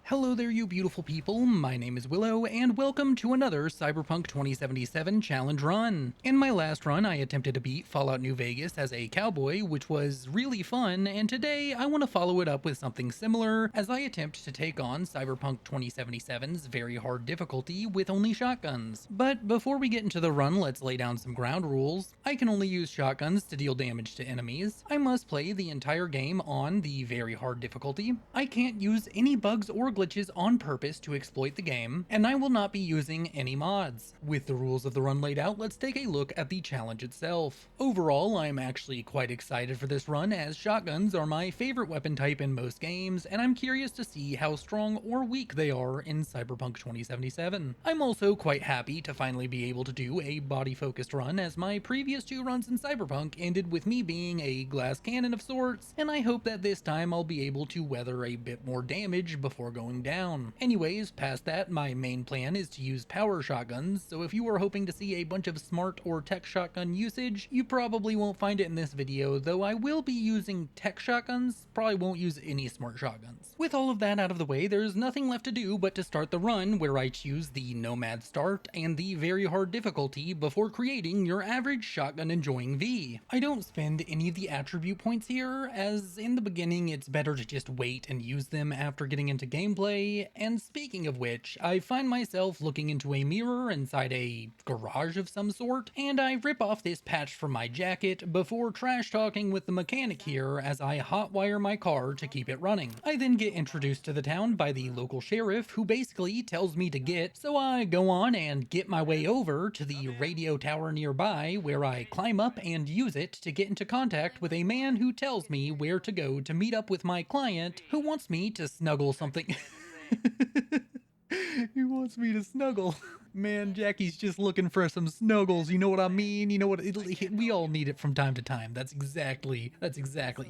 Hello there, you beautiful people. My name is Willow, and welcome to another Cyberpunk 2077 challenge run. In my last run, I attempted to beat Fallout New Vegas as a cowboy, which was really fun, and today I want to follow it up with something similar as I attempt to take on Cyberpunk 2077's very hard difficulty with only shotguns. But before we get into the run, let's lay down some ground rules. I can only use shotguns to deal damage to enemies. I must play the entire game on the very hard difficulty. I can't use any bugs or glitches on purpose to exploit the game, and I will not be using any mods. With the rules of the run laid out, let's take a look at the challenge itself. Overall, I'm actually quite excited for this run as shotguns are my favorite weapon type in most games, and I'm curious to see how strong or weak they are in Cyberpunk 2077. I'm also quite happy to finally be able to do a body-focused run as my previous two runs in Cyberpunk ended with me being a glass cannon of sorts, and I hope that this time I'll be able to weather a bit more damage before going down. Anyways, past that, my main plan is to use power shotguns, so if you are hoping to see a bunch of smart or tech shotgun usage, you probably won't find it in this video, though I will be using tech shotguns, probably won't use any smart shotguns. With all of that out of the way, there's nothing left to do but to start the run, where I choose the Nomad start and the very hard difficulty before creating your average shotgun enjoying V. I don't spend any of the attribute points here, as in the beginning it's better to just wait and use them after getting into gameplay, and speaking of which, I find myself looking into a mirror inside a garage of some sort, and I rip off this patch from my jacket before trash talking with the mechanic here as I hotwire my car to keep it running. I then get introduced to the town by the local sheriff who basically tells me to get, so I go on and get my way over to the radio tower nearby where I climb up and use it to get into contact with a man who tells me where to go to meet up with my client who wants me to snuggle something. He wants me to snuggle. Man, Jackie's just looking for some snuggles. You know what I mean? You know what? We all need it from time to time. That's exactly.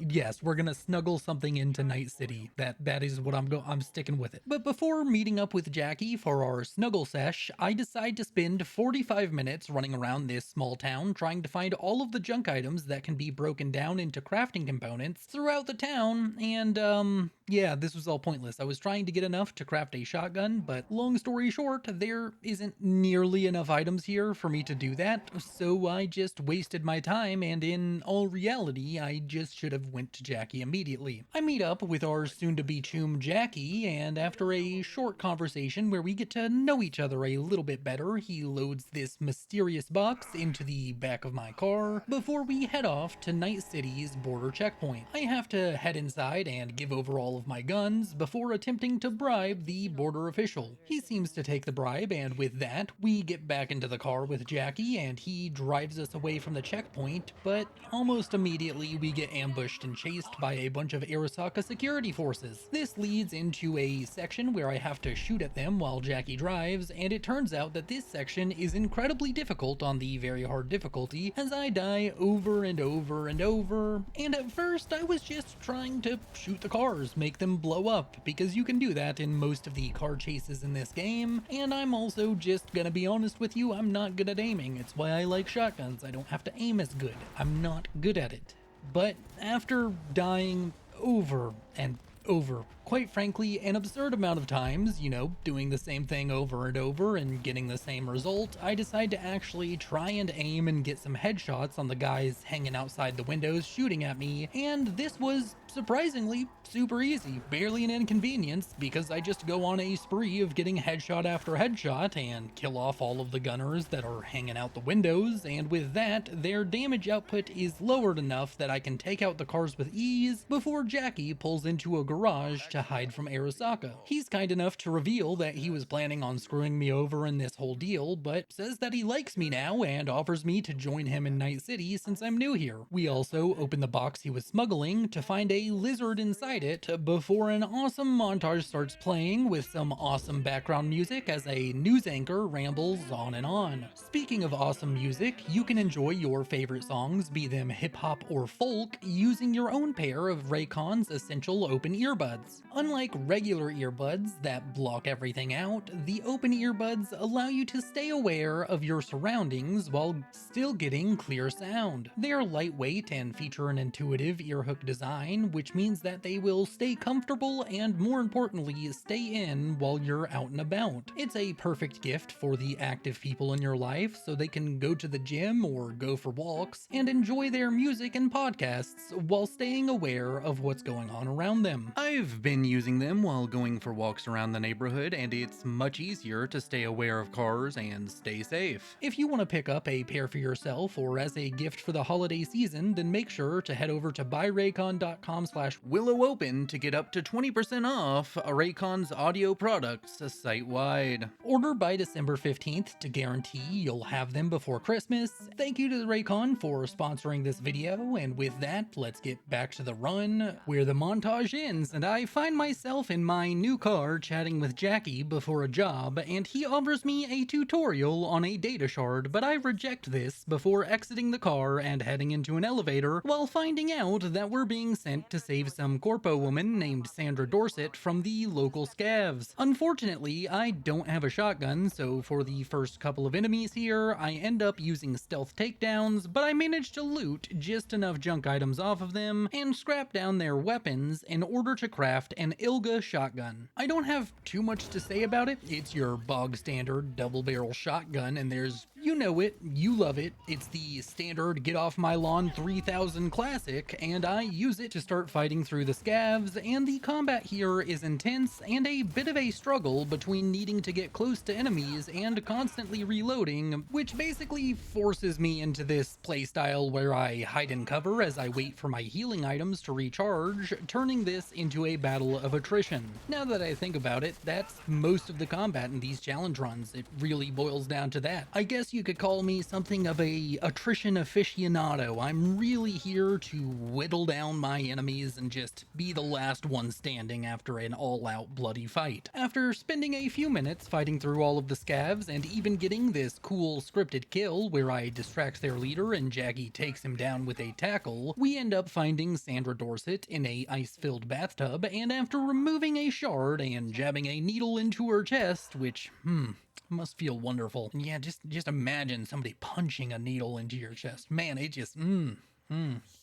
Yes, we're gonna snuggle something into Night City. That is what I'm sticking with it. But before meeting up with Jackie for our snuggle sesh, I decide to spend 45 minutes running around this small town trying to find all of the junk items that can be broken down into crafting components throughout the town. And yeah, this was all pointless. I was trying to get enough to craft a shotgun, but long story short, there isn't nearly enough items here for me to do that, so I just wasted my time, and in all reality, I just should have went to Jackie immediately. I meet up with our soon-to-be chum Jackie, and after a short conversation where we get to know each other a little bit better, he loads this mysterious box into the back of my car before we head off to Night City's border checkpoint. I have to head inside and give over all of my guns before attempting to bribe the border official. He seems to take the bribe, and with that, we get back into the car with Jackie and he drives us away from the checkpoint, but almost immediately we get ambushed and chased by a bunch of Arasaka security forces. This leads into a section where I have to shoot at them while Jackie drives, and it turns out that this section is incredibly difficult on the very hard difficulty as I die over and over and over, and at first I was just trying to shoot the cars, make them blow up, because you can do that in most of the car chases in this game, and I'm also just gonna be honest with you, I'm not good at aiming. It's why I like shotguns. I don't have to aim as good. I'm not good at it. But after dying over and over, quite frankly, an absurd amount of times, you know, doing the same thing over and over and getting the same result, I decide to actually try and aim and get some headshots on the guys hanging outside the windows shooting at me, and this was surprisingly super easy, barely an inconvenience, because I just go on a spree of getting headshot after headshot and kill off all of the gunners that are hanging out the windows, and with that, their damage output is lowered enough that I can take out the cars with ease before Jackie pulls into a garage to hide from Arasaka. He's kind enough to reveal that he was planning on screwing me over in this whole deal, but says that he likes me now and offers me to join him in Night City since I'm new here. We also open the box he was smuggling to find a lizard inside it before an awesome montage starts playing with some awesome background music as a news anchor rambles on and on. Speaking of awesome music, you can enjoy your favorite songs, be them hip hop or folk, using your own pair of Raycon's Essential Open Earbuds. Unlike regular earbuds that block everything out, the open earbuds allow you to stay aware of your surroundings while still getting clear sound. They are lightweight and feature an intuitive earhook design, which means that they will stay comfortable and, more importantly, stay in while you're out and about. It's a perfect gift for the active people in your life so they can go to the gym or go for walks and enjoy their music and podcasts while staying aware of what's going on around them. I've been using them while going for walks around the neighborhood, and it's much easier to stay aware of cars and stay safe. If you want to pick up a pair for yourself or as a gift for the holiday season, then make sure to head over to buyraycon.com/WillowOpen to get up to 20% off Raycon's audio products site-wide. Order by December 15th to guarantee you'll have them before Christmas. Thank you to Raycon for sponsoring this video, and with that, let's get back to the run, where the montage ends and I find myself in my new car chatting with Jackie before a job, and he offers me a tutorial on a data shard, but I reject this before exiting the car and heading into an elevator while finding out that we're being sent to save some corpo woman named Sandra Dorsett from the local scavs. Unfortunately, I don't have a shotgun, so for the first couple of enemies here, I end up using stealth takedowns, but I manage to loot just enough junk items off of them and scrap down their weapons in order to craft an Ilga shotgun. I don't have too much to say about it. It's your bog standard double barrel shotgun, and you know it, you love it. It's the standard get off my lawn 3000 classic, and I use it to start fighting through the scavs, and the combat here is intense and a bit of a struggle between needing to get close to enemies and constantly reloading, which basically forces me into this playstyle where I hide in cover as I wait for my healing items to recharge, turning this into a battle of attrition. Now that I think about it, that's most of the combat in these challenge runs. It really boils down to that. I guess you could call me something of a attrition aficionado. I'm really here to whittle down my enemies and just be the last one standing after an all-out bloody fight. After spending a few minutes fighting through all of the scavs and even getting this cool scripted kill where I distract their leader and Jackie takes him down with a tackle, we end up finding Sandra Dorsett in a ice-filled bathtub, and after removing a shard and jabbing a needle into her chest, which, must feel wonderful. And yeah, just imagine somebody punching a needle into your chest. Man, it just, I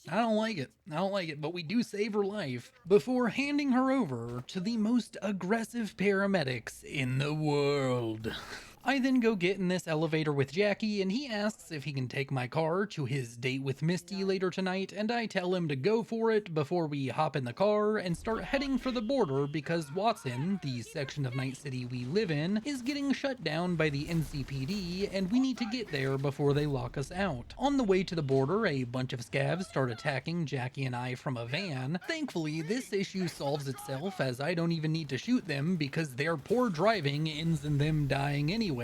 don't like it. I don't like it, but we do save her life before handing her over to the most aggressive paramedics in the world. I then go get in this elevator with Jackie, and he asks if he can take my car to his date with Misty later tonight, and I tell him to go for it before we hop in the car and start heading for the border because Watson, the section of Night City we live in, is getting shut down by the NCPD, and we need to get there before they lock us out. On the way to the border, a bunch of scavs start attacking Jackie and I from a van. Thankfully, this issue solves itself as I don't even need to shoot them because their poor driving ends in them dying anyway.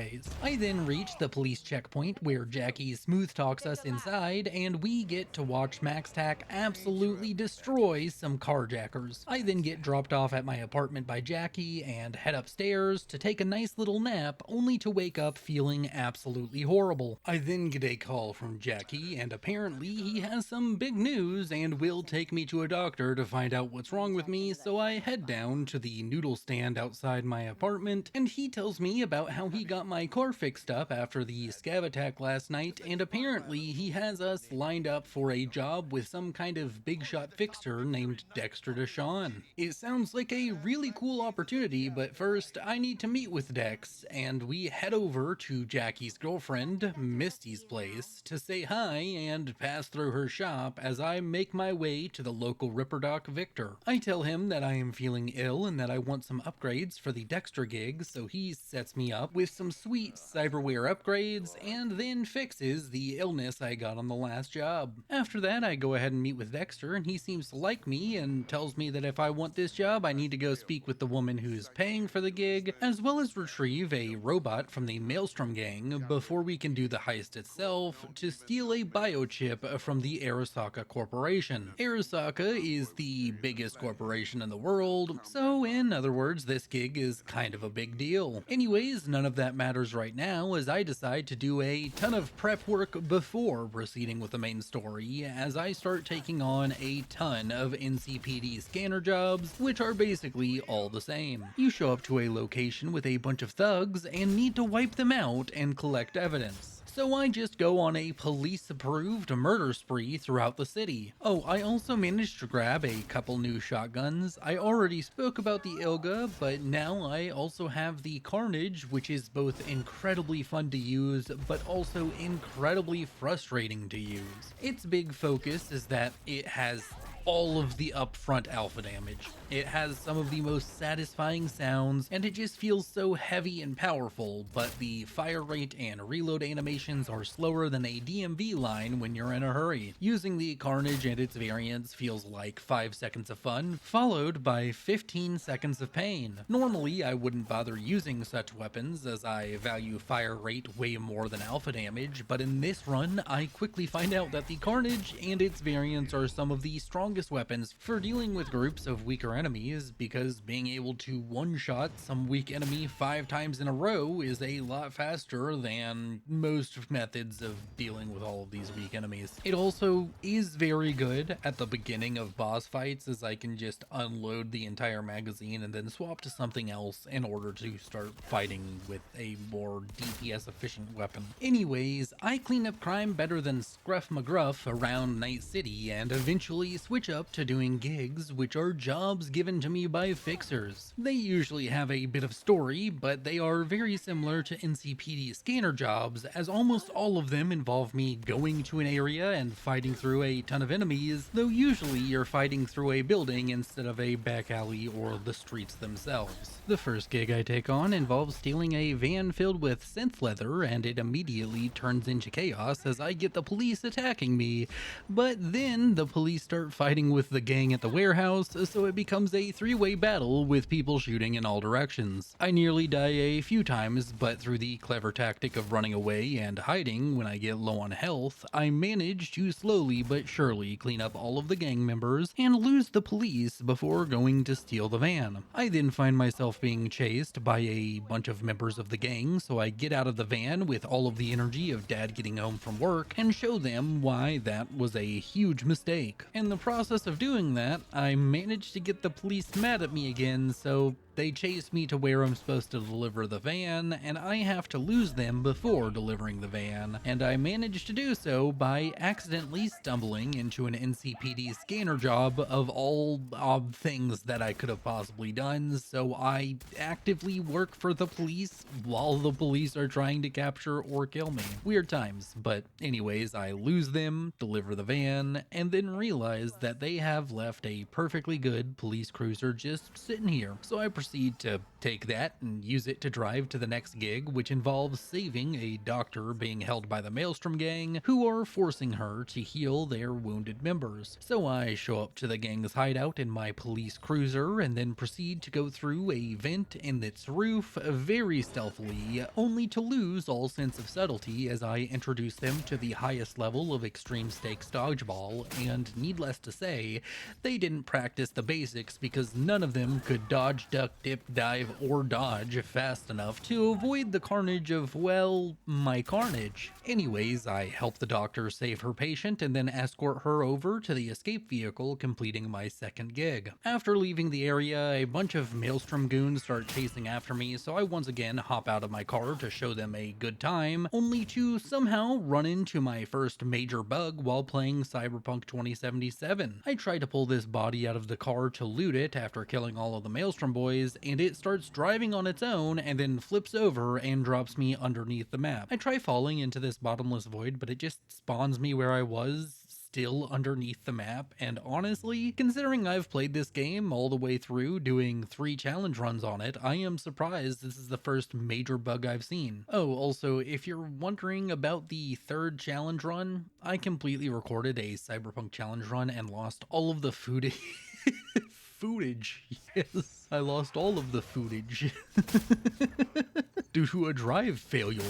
I then reach the police checkpoint where Jackie smooth talks us inside, and we get to watch Max Tack absolutely destroy some carjackers. I then get dropped off at my apartment by Jackie and head upstairs to take a nice little nap, only to wake up feeling absolutely horrible. I then get a call from Jackie, and apparently he has some big news and will take me to a doctor to find out what's wrong with me, so I head down to the noodle stand outside my apartment, and he tells me about how he got my car fixed up after the scav attack last night, and apparently he has us lined up for a job with some kind of big shot fixer named Dexter Deshawn. It sounds like a really cool opportunity, but first I need to meet with Dex, and we head over to Jackie's girlfriend, Misty's place, to say hi and pass through her shop as I make my way to the local Ripperdoc Victor. I tell him that I am feeling ill and that I want some upgrades for the Dexter gig, so he sets me up with some sweet cyberware upgrades and then fixes the illness I got on the last job. After that, I go ahead and meet with Dexter, and he seems to like me and tells me that if I want this job, I need to go speak with the woman who's paying for the gig, as well as retrieve a robot from the Maelstrom gang before we can do the heist itself to steal a biochip from the Arasaka Arasaka Corporation. Arasaka is the biggest corporation in the world, so in other words, this gig is kind of a big deal. Anyways, none of that matters right now as I decide to do a ton of prep work before proceeding with the main story, as I start taking on a ton of NCPD scanner jobs, which are basically all the same. You show up to a location with a bunch of thugs and need to wipe them out and collect evidence. So I just go on a police-approved murder spree throughout the city. Oh, I also managed to grab a couple new shotguns. I already spoke about the Ilga, but now I also have the Carnage, which is both incredibly fun to use, but also incredibly frustrating to use. Its big focus is that it has all of the upfront alpha damage. It has some of the most satisfying sounds, and it just feels so heavy and powerful, but the fire rate and reload animations are slower than a DMV line when you're in a hurry. Using the Carnage and its variants feels like 5 seconds of fun, followed by 15 seconds of pain. Normally, I wouldn't bother using such weapons as I value fire rate way more than alpha damage, but in this run, I quickly find out that the Carnage and its variants are some of the strongest weapons for dealing with groups of weaker enemies, because being able to one-shot some weak enemy 5 times in a row is a lot faster than most methods of dealing with all of these weak enemies. It also is very good at the beginning of boss fights, as I can just unload the entire magazine and then swap to something else in order to start fighting with a more DPS efficient weapon. Anyways, I clean up crime better than Scruff McGruff around Night City and eventually switch up to doing gigs, which are jobs given to me by fixers. They usually have a bit of story, but they are very similar to NCPD scanner jobs, as almost all of them involve me going to an area and fighting through a ton of enemies, though usually you're fighting through a building instead of a back alley or the streets themselves. The first gig I take on involves stealing a van filled with synth leather, and it immediately turns into chaos as I get the police attacking me, but then the police start fighting with the gang at the warehouse, so it becomes a 3-way battle with people shooting in all directions. I nearly die a few times, but through the clever tactic of running away and hiding when I get low on health, I manage to slowly but surely clean up all of the gang members and lose the police before going to steal the van. I then find myself being chased by a bunch of members of the gang, so I get out of the van with all of the energy of dad getting home from work and show them why that was a huge mistake. In the process of doing that, I managed to get the police mad at me again, so they chase me to where I'm supposed to deliver the van, and I have to lose them before delivering the van, and I managed to do so by accidentally stumbling into an NCPD scanner job of all odd things that I could have possibly done, so I actively work for the police while the police are trying to capture or kill me. Weird times, but anyways, I lose them, deliver the van, and then realize that they have left a perfectly good police cruiser just sitting here, so I proceed to take that and use it to drive to the next gig, which involves saving a doctor being held by the Maelstrom gang, who are forcing her to heal their wounded members. So I show up to the gang's hideout in my police cruiser and then proceed to go through a vent in its roof very stealthily, only to lose all sense of subtlety as I introduce them to the highest level of extreme stakes dodgeball, and needless to say, they didn't practice the basics because none of them could dodge, duck, dip, dive, or dodge fast enough to avoid the carnage of, well, my carnage. Anyways, I help the doctor save her patient and then escort her over to the escape vehicle, completing my second gig. After leaving the area, a bunch of Maelstrom goons start chasing after me, so I once again hop out of my car to show them a good time, only to somehow run into my first major bug while playing Cyberpunk 2077. I try to pull this body out of the car to loot it after killing all of the Maelstrom boys, and it starts driving on its own and then flips over and drops me underneath the map. I try falling into this bottomless void, but it just spawns me where I was, still underneath the map, and honestly, considering I've played this game all the way through, doing 3 challenge runs on it, I am surprised this is the first major bug I've seen. Oh, also, if you're wondering about the 3rd challenge run, I completely recorded a Cyberpunk challenge run and lost all of the footage. Footage, yes, I lost all of the footage due to a drive failure.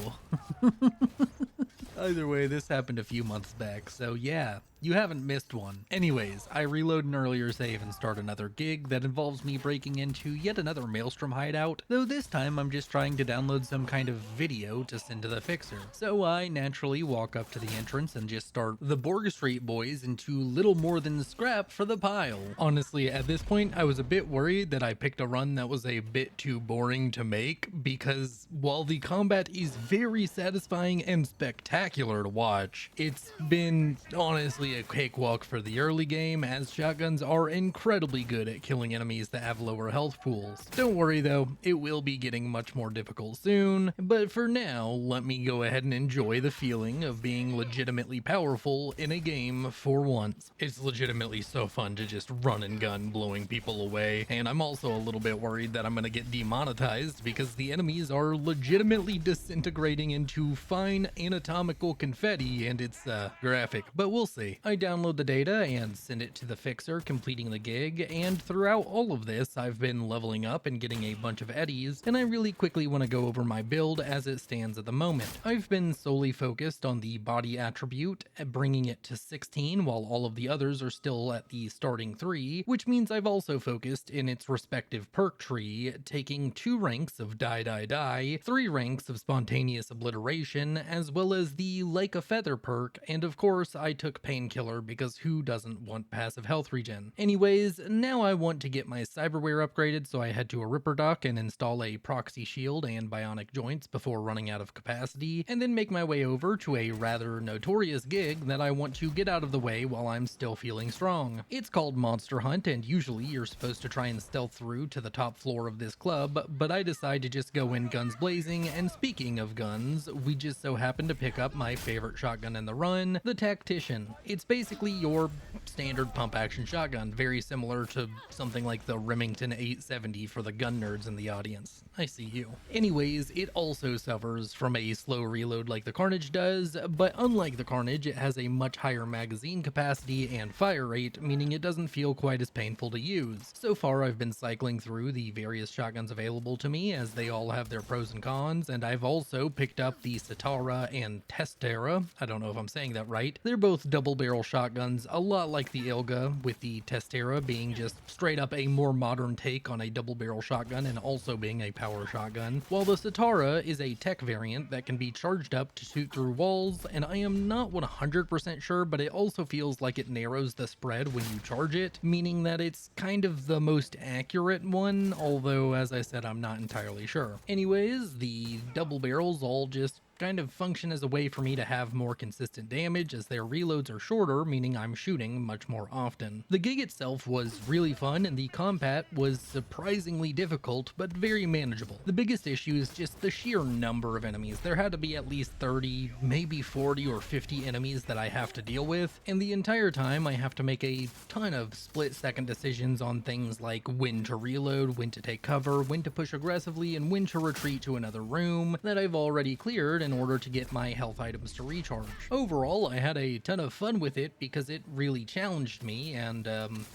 Either way, this happened a few months back, so yeah, You haven't missed one. Anyways, I reload an earlier save and start another gig that involves me breaking into yet another Maelstrom hideout, though this time I'm just trying to download some kind of video to send to the fixer. So I naturally walk up to the entrance and just start the Borg Street boys into little more than scrap for the pile. Honestly, at this point, I was a bit worried that I picked a run that was a bit too boring to make, because while the combat is very satisfying and spectacular to watch, it's been honestly a cakewalk for the early game, as shotguns are incredibly good at killing enemies that have lower health pools. Don't worry though, it will be getting much more difficult soon, but for now, let me go ahead and enjoy the feeling of being legitimately powerful in a game for once. It's legitimately so fun to just run and gun blowing people away, and I'm also a little bit worried that I'm gonna get demonetized because the enemies are legitimately disintegrating into fine anatomical confetti, and it's graphic, but we'll see. I download the data and send it to the fixer, completing the gig, and throughout all of this I've been leveling up and getting a bunch of eddies, and I really quickly want to go over my build as it stands at the moment. I've been solely focused on the body attribute, bringing it to 16 while all of the others are still at the starting 3, which means I've also focused in its respective perk tree, taking 2 ranks of die die die, 3 ranks of spontaneous obliteration, as well as the like a feather perk, and of course I took painkiller because who doesn't want passive health regen? Anyways, now I want to get my cyberware upgraded, so I head to a Ripper Dock and install a proxy shield and bionic joints before running out of capacity, and then make my way over to a rather notorious gig that I want to get out of the way while I'm still feeling strong. It's called Monster Hunt, and usually you're supposed to try and stealth through to the top floor of this club, but I decide to just go in guns blazing, and speaking of guns, we just so happen to pick up my favorite shotgun in the run, the Tactician. It's basically your standard pump action shotgun, very similar to something like the Remington 870 for the gun nerds in the audience. I see you. Anyways, it also suffers from a slow reload like the Carnage does, but unlike the Carnage, it has a much higher magazine capacity and fire rate, meaning it doesn't feel quite as painful to use. So far, I've been cycling through the various shotguns available to me, as they all have their pros and cons, and I've also picked up the Satara and Testera. I don't know if I'm saying that right. They're both double barrel shotguns, a lot like the Ilga, with the Testera being just straight up a more modern take on a double barrel shotgun and also being a power shotgun, while the Satara is a tech variant that can be charged up to shoot through walls, and I am not 100% sure, but it also feels like it narrows the spread when you charge it, meaning that it's kind of the most accurate one, although as I said, I'm not entirely sure. Anyways, the double barrels all just kind of function as a way for me to have more consistent damage, as their reloads are shorter, meaning I'm shooting much more often. The gig itself was really fun, and the combat was surprisingly difficult, but very manageable. The biggest issue is just the sheer number of enemies. There had to be at least 30, maybe 40 or 50 enemies that I have to deal with, and the entire time I have to make a ton of split-second decisions on things like when to reload, when to take cover, when to push aggressively, and when to retreat to another room that I've already cleared in order to get my health items to recharge. Overall, I had a ton of fun with it because it really challenged me, and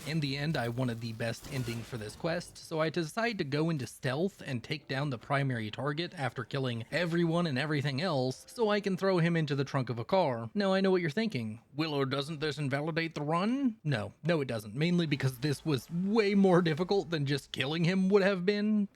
in the end I wanted the best ending for this quest, so I decided to go into stealth and take down the primary target after killing everyone and everything else, so I can throw him into the trunk of a car. Now I know what you're thinking. Willow, doesn't this invalidate the run? No it doesn't, mainly because this was way more difficult than just killing him would have been.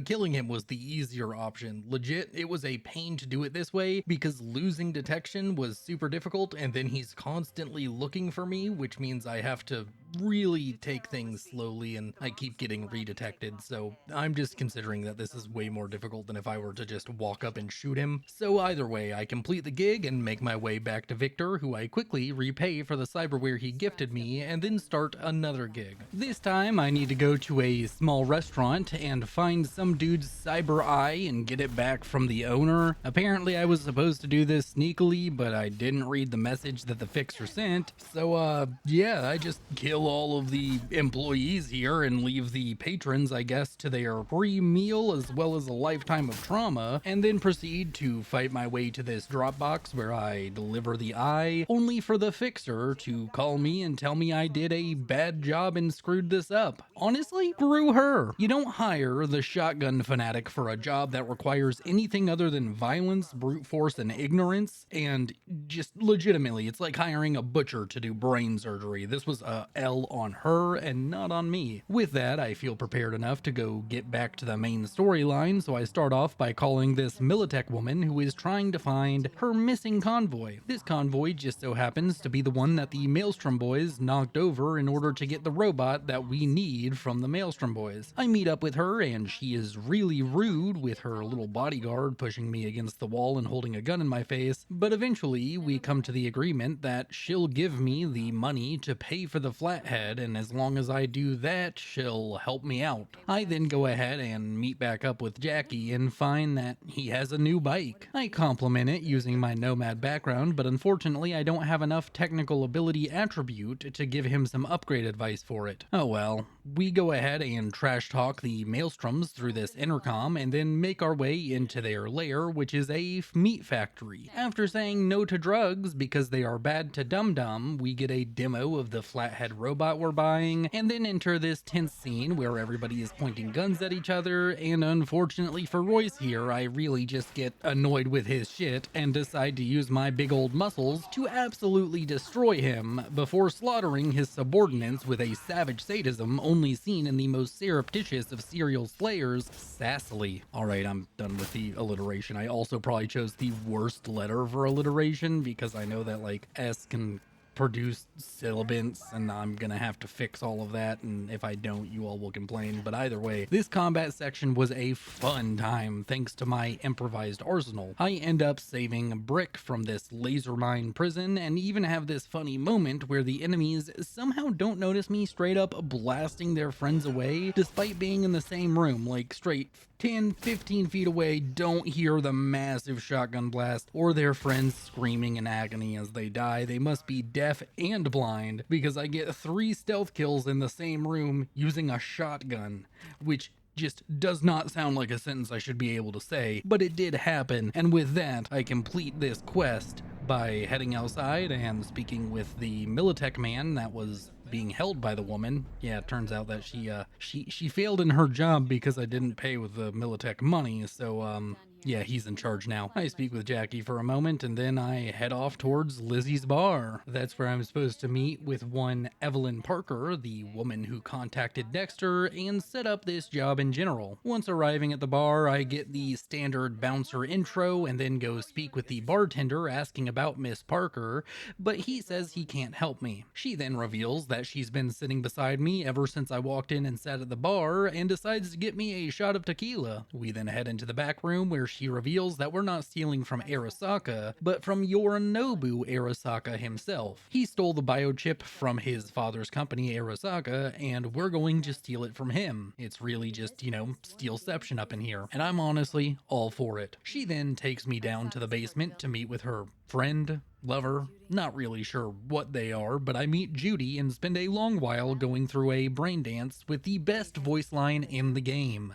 Killing him was the easier option. Legit, it was a pain to do it this way because losing detection was super difficult, and then he's constantly looking for me, which means I have to really take things slowly and I keep getting redetected, so I'm just considering that this is way more difficult than if I were to just walk up and shoot him. So either way, I complete the gig and make my way back to Victor, who I quickly repay for the cyberware he gifted me, and then start another gig. This time I need to go to a small restaurant and find some dude's cyber eye and get it back from the owner. Apparently I was supposed to do this sneakily, but I didn't read the message that the fixer sent, so yeah, I just kill kill all of the employees here and leave the patrons, I guess, to their free meal as well as a lifetime of trauma, and then proceed to fight my way to this drop box where I deliver the eye, only for the fixer to call me and tell me I did a bad job and screwed this up. Honestly, screw her. You don't hire the shotgun fanatic for a job that requires anything other than violence, brute force, and ignorance, and just legitimately, it's like hiring a butcher to do brain surgery. This was a L on her and not on me. With that, I feel prepared enough to go get back to the main storyline, so I start off by calling this Militech woman who is trying to find her missing convoy. This convoy just so happens to be the one that the Maelstrom Boys knocked over in order to get the robot that we need from the Maelstrom Boys. I meet up with her and she is really rude with her little bodyguard pushing me against the wall and holding a gun in my face, but eventually we come to the agreement that she'll give me the money to pay for the flathead, and as long as I do that, she'll help me out. I then go ahead and meet back up with Jackie and find that he has a new bike. I compliment it using my Nomad background, but unfortunately I don't have enough technical ability attribute to give him some upgrade advice for it. Oh well. We go ahead and trash talk the Maelstroms through this intercom and then make our way into their lair, which is a meat factory. After saying no to drugs because they are bad to dum-dum, we get a demo of the flathead robot we're buying and then enter this tense scene where everybody is pointing guns at each other, and unfortunately for Royce here, I really just get annoyed with his shit and decide to use my big old muscles to absolutely destroy him before slaughtering his subordinates with a savage sadism only seen in the most surreptitious of serial slayers, sassily. Alright, I'm done with the alliteration. I also probably chose the worst letter for alliteration because I know that like S can produce syllabants and I'm gonna have to fix all of that, and if I don't, you all will complain. But either way, this combat section was a fun time thanks to my improvised arsenal. I end up saving a brick from this laser mine prison and even have this funny moment where the enemies somehow don't notice me straight up blasting their friends away despite being in the same room, like straight 10-15 feet away, don't hear the massive shotgun blast or their friends screaming in agony as they die. They must be deaf and blind because I get 3 stealth kills in the same room using a shotgun, which just does not sound like a sentence I should be able to say, but it did happen. And with that, I complete this quest by heading outside and speaking with the Militech man that was being held by the woman. Yeah, it turns out that she failed in her job because I didn't pay with the Militech money, so yeah, he's in charge now. I speak with Jackie for a moment and then I head off towards Lizzie's bar. That's where I'm supposed to meet with one Evelyn Parker, the woman who contacted Dexter and set up this job in general. Once arriving at the bar, I get the standard bouncer intro and then go speak with the bartender asking about Miss Parker, but he says he can't help me. She then reveals that she's been sitting beside me ever since I walked in and sat at the bar and decides to get me a shot of tequila. We then head into the back room where she reveals that we're not stealing from Arasaka, but from Yorinobu Arasaka himself. He stole the biochip from his father's company, Arasaka, and we're going to steal it from him. It's really just, you know, stealception up in here, and I'm honestly all for it. She then takes me down to the basement to meet with her friend, lover, not really sure what they are, but I meet Judy and spend a long while going through a brain dance with the best voice line in the game.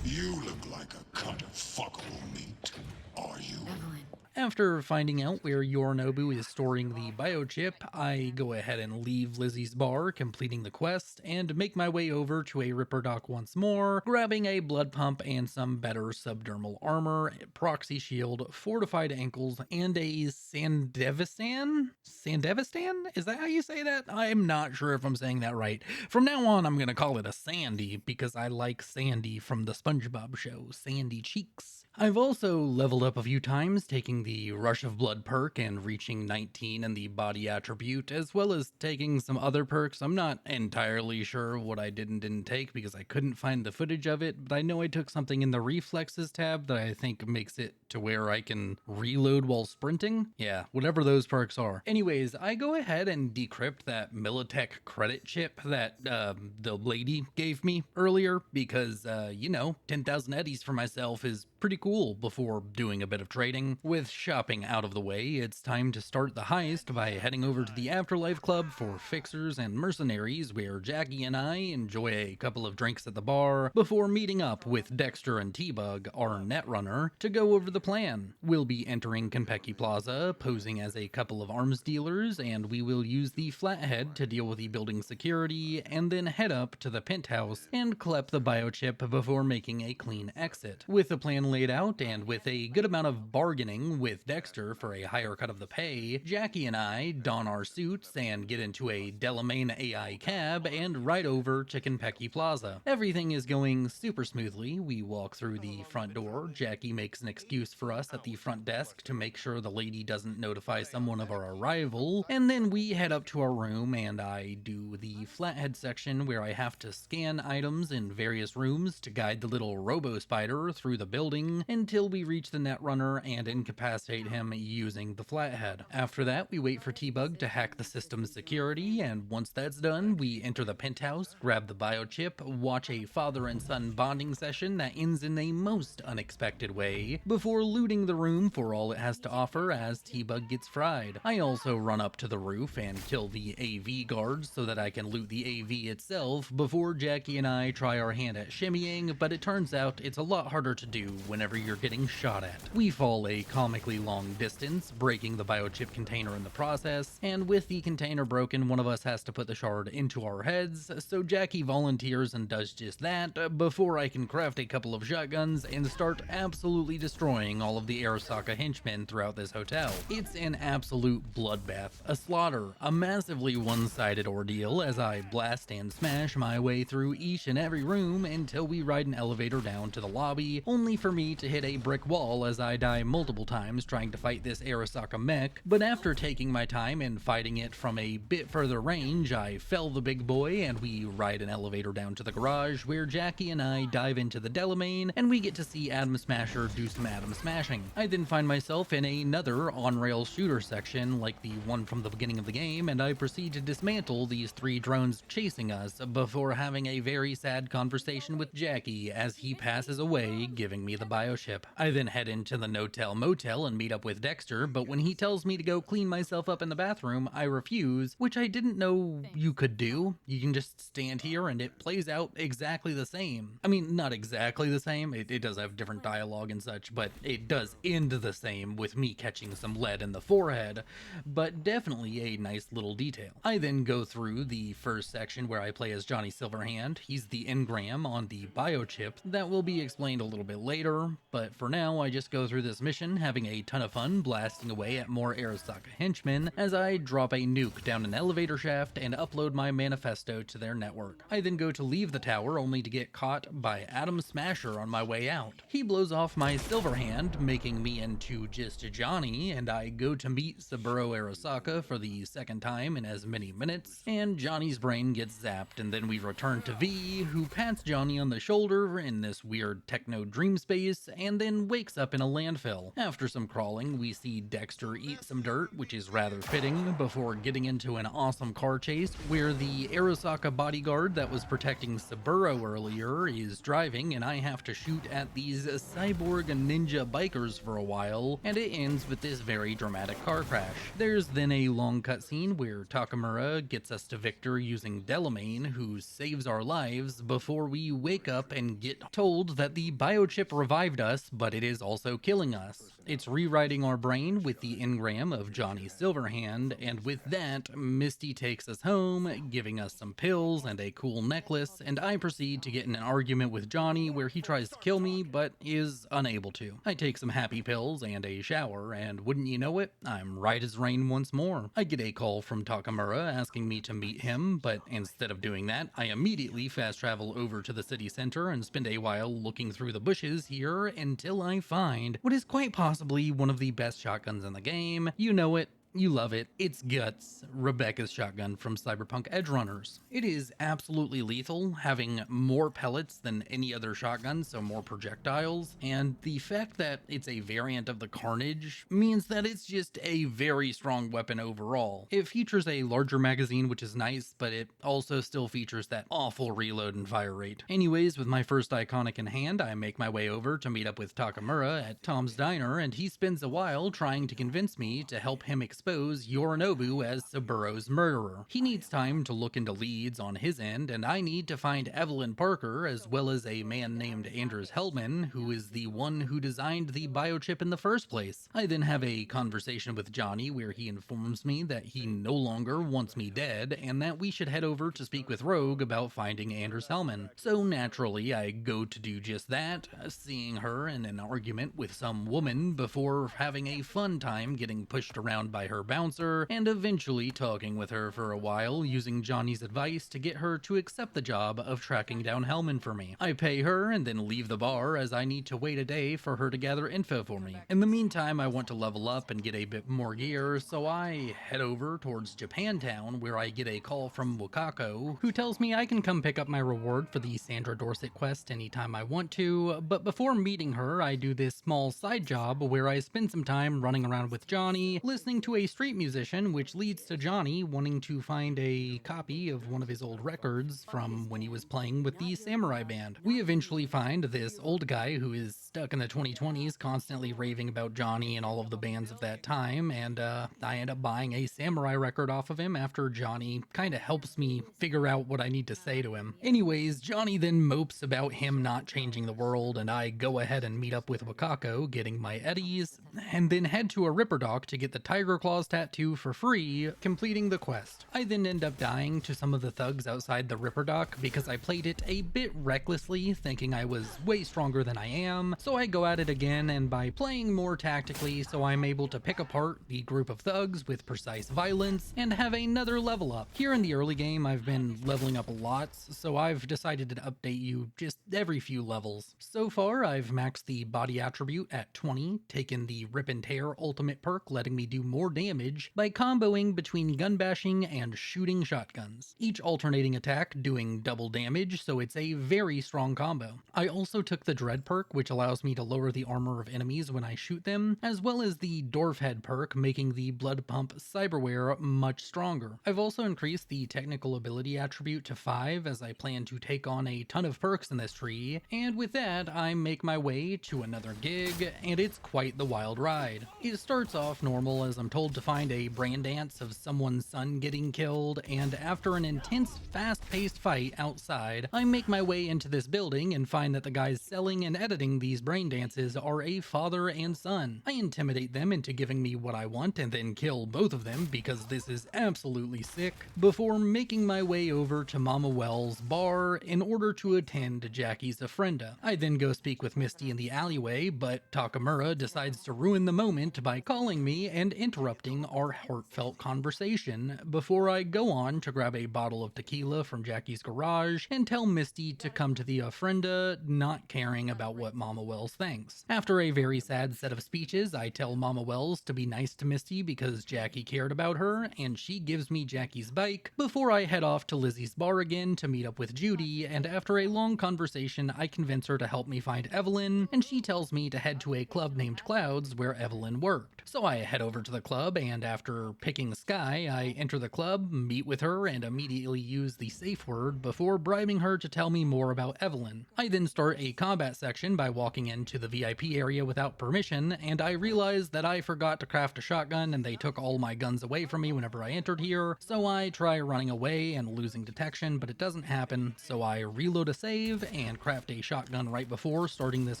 You look like a cut of fuckable meat, are you? Evelyn. After finding out where Yorinobu is storing the biochip, I go ahead and leave Lizzie's bar, completing the quest, and make my way over to a Ripper Dock once more, grabbing a blood pump and some better subdermal armor, proxy shield, fortified ankles, and a Sandevistan? Sandevistan? Is that how you say that? I'm not sure if I'm saying that right. From now on, I'm gonna call it a Sandy, because I like Sandy from the SpongeBob show, Sandy Cheeks. I've also leveled up a few times, taking the Rush of Blood perk and reaching 19 in the body attribute, as well as taking some other perks. I'm not entirely sure what I did and didn't take because I couldn't find the footage of it, but I know I took something in the reflexes tab that I think makes it to where I can reload while sprinting. Yeah, whatever those perks are. Anyways, I go ahead and decrypt that Militech credit chip that the lady gave me earlier because, you know, 10,000 eddies for myself is pretty cool before doing a bit of trading. With shopping out of the way, it's time to start the heist by heading over to the Afterlife Club for fixers and mercenaries, where Jackie and I enjoy a couple of drinks at the bar before meeting up with Dexter and T-Bug, our netrunner, to go over the plan. We'll be entering Konpeki Plaza, posing as a couple of arms dealers, and we will use the flathead to deal with the building security, and then head up to the penthouse and collect the biochip before making a clean exit. With the plan laid out, and with a good amount of bargaining with Dexter for a higher cut of the pay, Jackie and I don our suits and get into a Delamain AI cab and ride over to Konpeki Plaza. Everything is going super smoothly. We walk through the front door. Jackie makes an excuse for us at the front desk to make sure the lady doesn't notify someone of our arrival, and then we head up to our room and I do the flathead section where I have to scan items in various rooms to guide the little robo-spider through the building until we reach the netrunner and incapacitate him using the flathead. After that, we wait for T-Bug to hack the system's security, and once that's done, we enter the penthouse, grab the biochip, watch a father and son bonding session that ends in a most unexpected way, before looting the room for all it has to offer as T-Bug gets fried. I also run up to the roof and kill the AV guards so that I can loot the AV itself before Jackie and I try our hand at shimmying, but it turns out it's a lot harder to do whenever you're getting shot at. We fall a comically long distance, breaking the biochip container in the process, and with the container broken, one of us has to put the shard into our heads, so Jackie volunteers and does just that before I can craft a couple of shotguns and start absolutely destroying all of the Arasaka henchmen throughout this hotel. It's an absolute bloodbath, a slaughter, a massively one-sided ordeal as I blast and smash my way through each and every room until we ride an elevator down to the lobby, only for me to hit a brick wall as I die multiple times trying to fight this Arasaka mech, but after taking my time and fighting it from a bit further range, I fell the big boy and we ride an elevator down to the garage where Jackie and I dive into the Delamain and we get to see Atom Smasher do some atom smashing. I then find myself in another on-rail shooter section like the one from the beginning of the game, and I proceed to dismantle these 3 drones chasing us before having a very sad conversation with Jackie as he passes away, giving me the biochip. I then head into the No-Tell Motel and meet up with Dexter, but when he tells me to go clean myself up in the bathroom, I refuse, which I didn't know you could do. You can just stand here and it plays out exactly the same. I mean, not exactly the same, it does have different dialogue and such, but it does end the same with me catching some lead in the forehead, but definitely a nice little detail. I then go through the first section where I play as Johnny Silverhand. He's the engram on the biochip. That will be explained a little bit later, but for now I just go through this mission having a ton of fun blasting away at more Arasaka henchmen as I drop a nuke down an elevator shaft and upload my manifesto to their network. I then go to leave the tower only to get caught by Atom Smasher on my way out. He blows off my Silverhand, making me into just Johnny, and I go to meet Saburo Arasaka for the second time in as many minutes, and Johnny's brain gets zapped, and then we return to V, who pats Johnny on the shoulder in this weird techno dream space, and then wakes up in a landfill. After some crawling, we see Dexter eat some dirt, which is rather fitting, before getting into an awesome car chase where the Arasaka bodyguard that was protecting Saburo earlier is driving, and I have to shoot at these cyborg ninja bikers for a while, and it ends with this very dramatic car crash. There's then a long cutscene where Takamura gets us to Victor using Delamain, who saves our lives before we wake up and get told that the biochip revived us, but it is also killing us. It's rewriting our brain with the engram of Johnny Silverhand, and with that, Misty takes us home, giving us some pills and a cool necklace, and I proceed to get in an argument with Johnny where he tries to kill me, but is unable to. I take some happy pills and a shower, and wouldn't you know it, I'm right as rain once more. I get a call from Takamura asking me to meet him, but instead of doing that, I immediately fast travel over to the city center and spend a while looking through the bushes here until I find what is quite possibly one of the best shotguns in the game. You know it, You love it. It's Guts, Rebecca's shotgun from Cyberpunk Edgerunners. It is absolutely lethal, having more pellets than any other shotgun, so more projectiles, and the fact that it's a variant of the Carnage means that it's just a very strong weapon overall. It features a larger magazine, which is nice, but it also still features that awful reload and fire rate. Anyways, with my first iconic in hand, I make my way over to meet up with Takamura at Tom's Diner, and he spends a while trying to convince me to help him expose Yorinobu as Saburo's murderer. He needs time to look into leads on his end, and I need to find Evelyn Parker, as well as a man named Anders Hellman, who is the one who designed the biochip in the first place. I then have a conversation with Johnny where he informs me that he no longer wants me dead, and that we should head over to speak with Rogue about finding Anders Hellman. So naturally, I go to do just that, seeing her in an argument with some woman before having a fun time getting pushed around by her bouncer, and eventually talking with her for a while, using Johnny's advice to get her to accept the job of tracking down Hellman for me. I pay her and then leave the bar, as I need to wait a day for her to gather info for me. In the meantime, I want to level up and get a bit more gear, so I head over towards Japantown, where I get a call from Wakako, who tells me I can come pick up my reward for the Sandra Dorsett quest anytime I want to, but before meeting her, I do this small side job where I spend some time running around with Johnny, listening to a street musician, which leads to Johnny wanting to find a copy of one of his old records from when he was playing with the Samurai Band. We eventually find this old guy who is stuck in the 2020s, constantly raving about Johnny and all of the bands of that time, and I end up buying a Samurai record off of him after Johnny kind of helps me figure out what I need to say to him. Anyways, Johnny then mopes about him not changing the world, and I go ahead and meet up with Wakako, getting my eddies, and then head to a Ripper Dock to get the Tiger Claws tattoo for free, completing the quest. I then end up dying to some of the thugs outside the Ripper Dock because I played it a bit recklessly, thinking I was way stronger than I am, so I go at it again, and by playing more tactically, so I'm able to pick apart the group of thugs with precise violence and have another level up. Here in the early game, I've been leveling up lots, so I've decided to update you just every few levels. So far, I've maxed the body attribute at 20, taken the Rip and Tear ultimate perk, letting me do more damage by comboing between gun bashing and shooting shotguns, each alternating attack doing double damage, so it's a very strong combo. I also took the Dread perk, which allows me to lower the armor of enemies when I shoot them, as well as the Dwarf Head perk, making the Blood Pump Cyberware much stronger. I've also increased the technical ability attribute to 5, as I plan to take on a ton of perks in this tree, and with that, I make my way to another gig, and it's quite the wild ride. It starts off normal, as I'm told to find a brain dance of someone's son getting killed, and after an intense, fast-paced fight outside, I make my way into this building and find that the guys selling and editing these brain dances are a father and son. I intimidate them into giving me what I want and then kill both of them because this is absolutely sick, before making my way over to Mama Wells' bar in order to attend Jackie's ofrenda. I then go speak with Misty in the alleyway, but Takamura decides to ruin the moment by calling me and interrupting our heartfelt conversation before I go on to grab a bottle of tequila from Jackie's garage and tell Misty to come to the ofrenda, not caring about what Mama Wells thinks. After a very sad set of speeches, I tell Mama Wells to be nice to Misty because Jackie cared about her, and she gives me Jackie's bike before I head off to Lizzie's bar again to meet up with Judy, and after a long conversation, I convince her to help me find Evelyn, and she tells me to head to a club named Clouds where Evelyn worked. So I head over to the club, and after picking Sky, I enter the club, meet with her, and immediately use the safe word before bribing her to tell me more about Evelyn. I then start a combat section by walking into the VIP area without permission, and I realize that I forgot to craft a shotgun and they took all my guns away from me whenever I entered here, so I try running away and losing detection, but it doesn't happen, so I reload a save and craft a shotgun right before starting this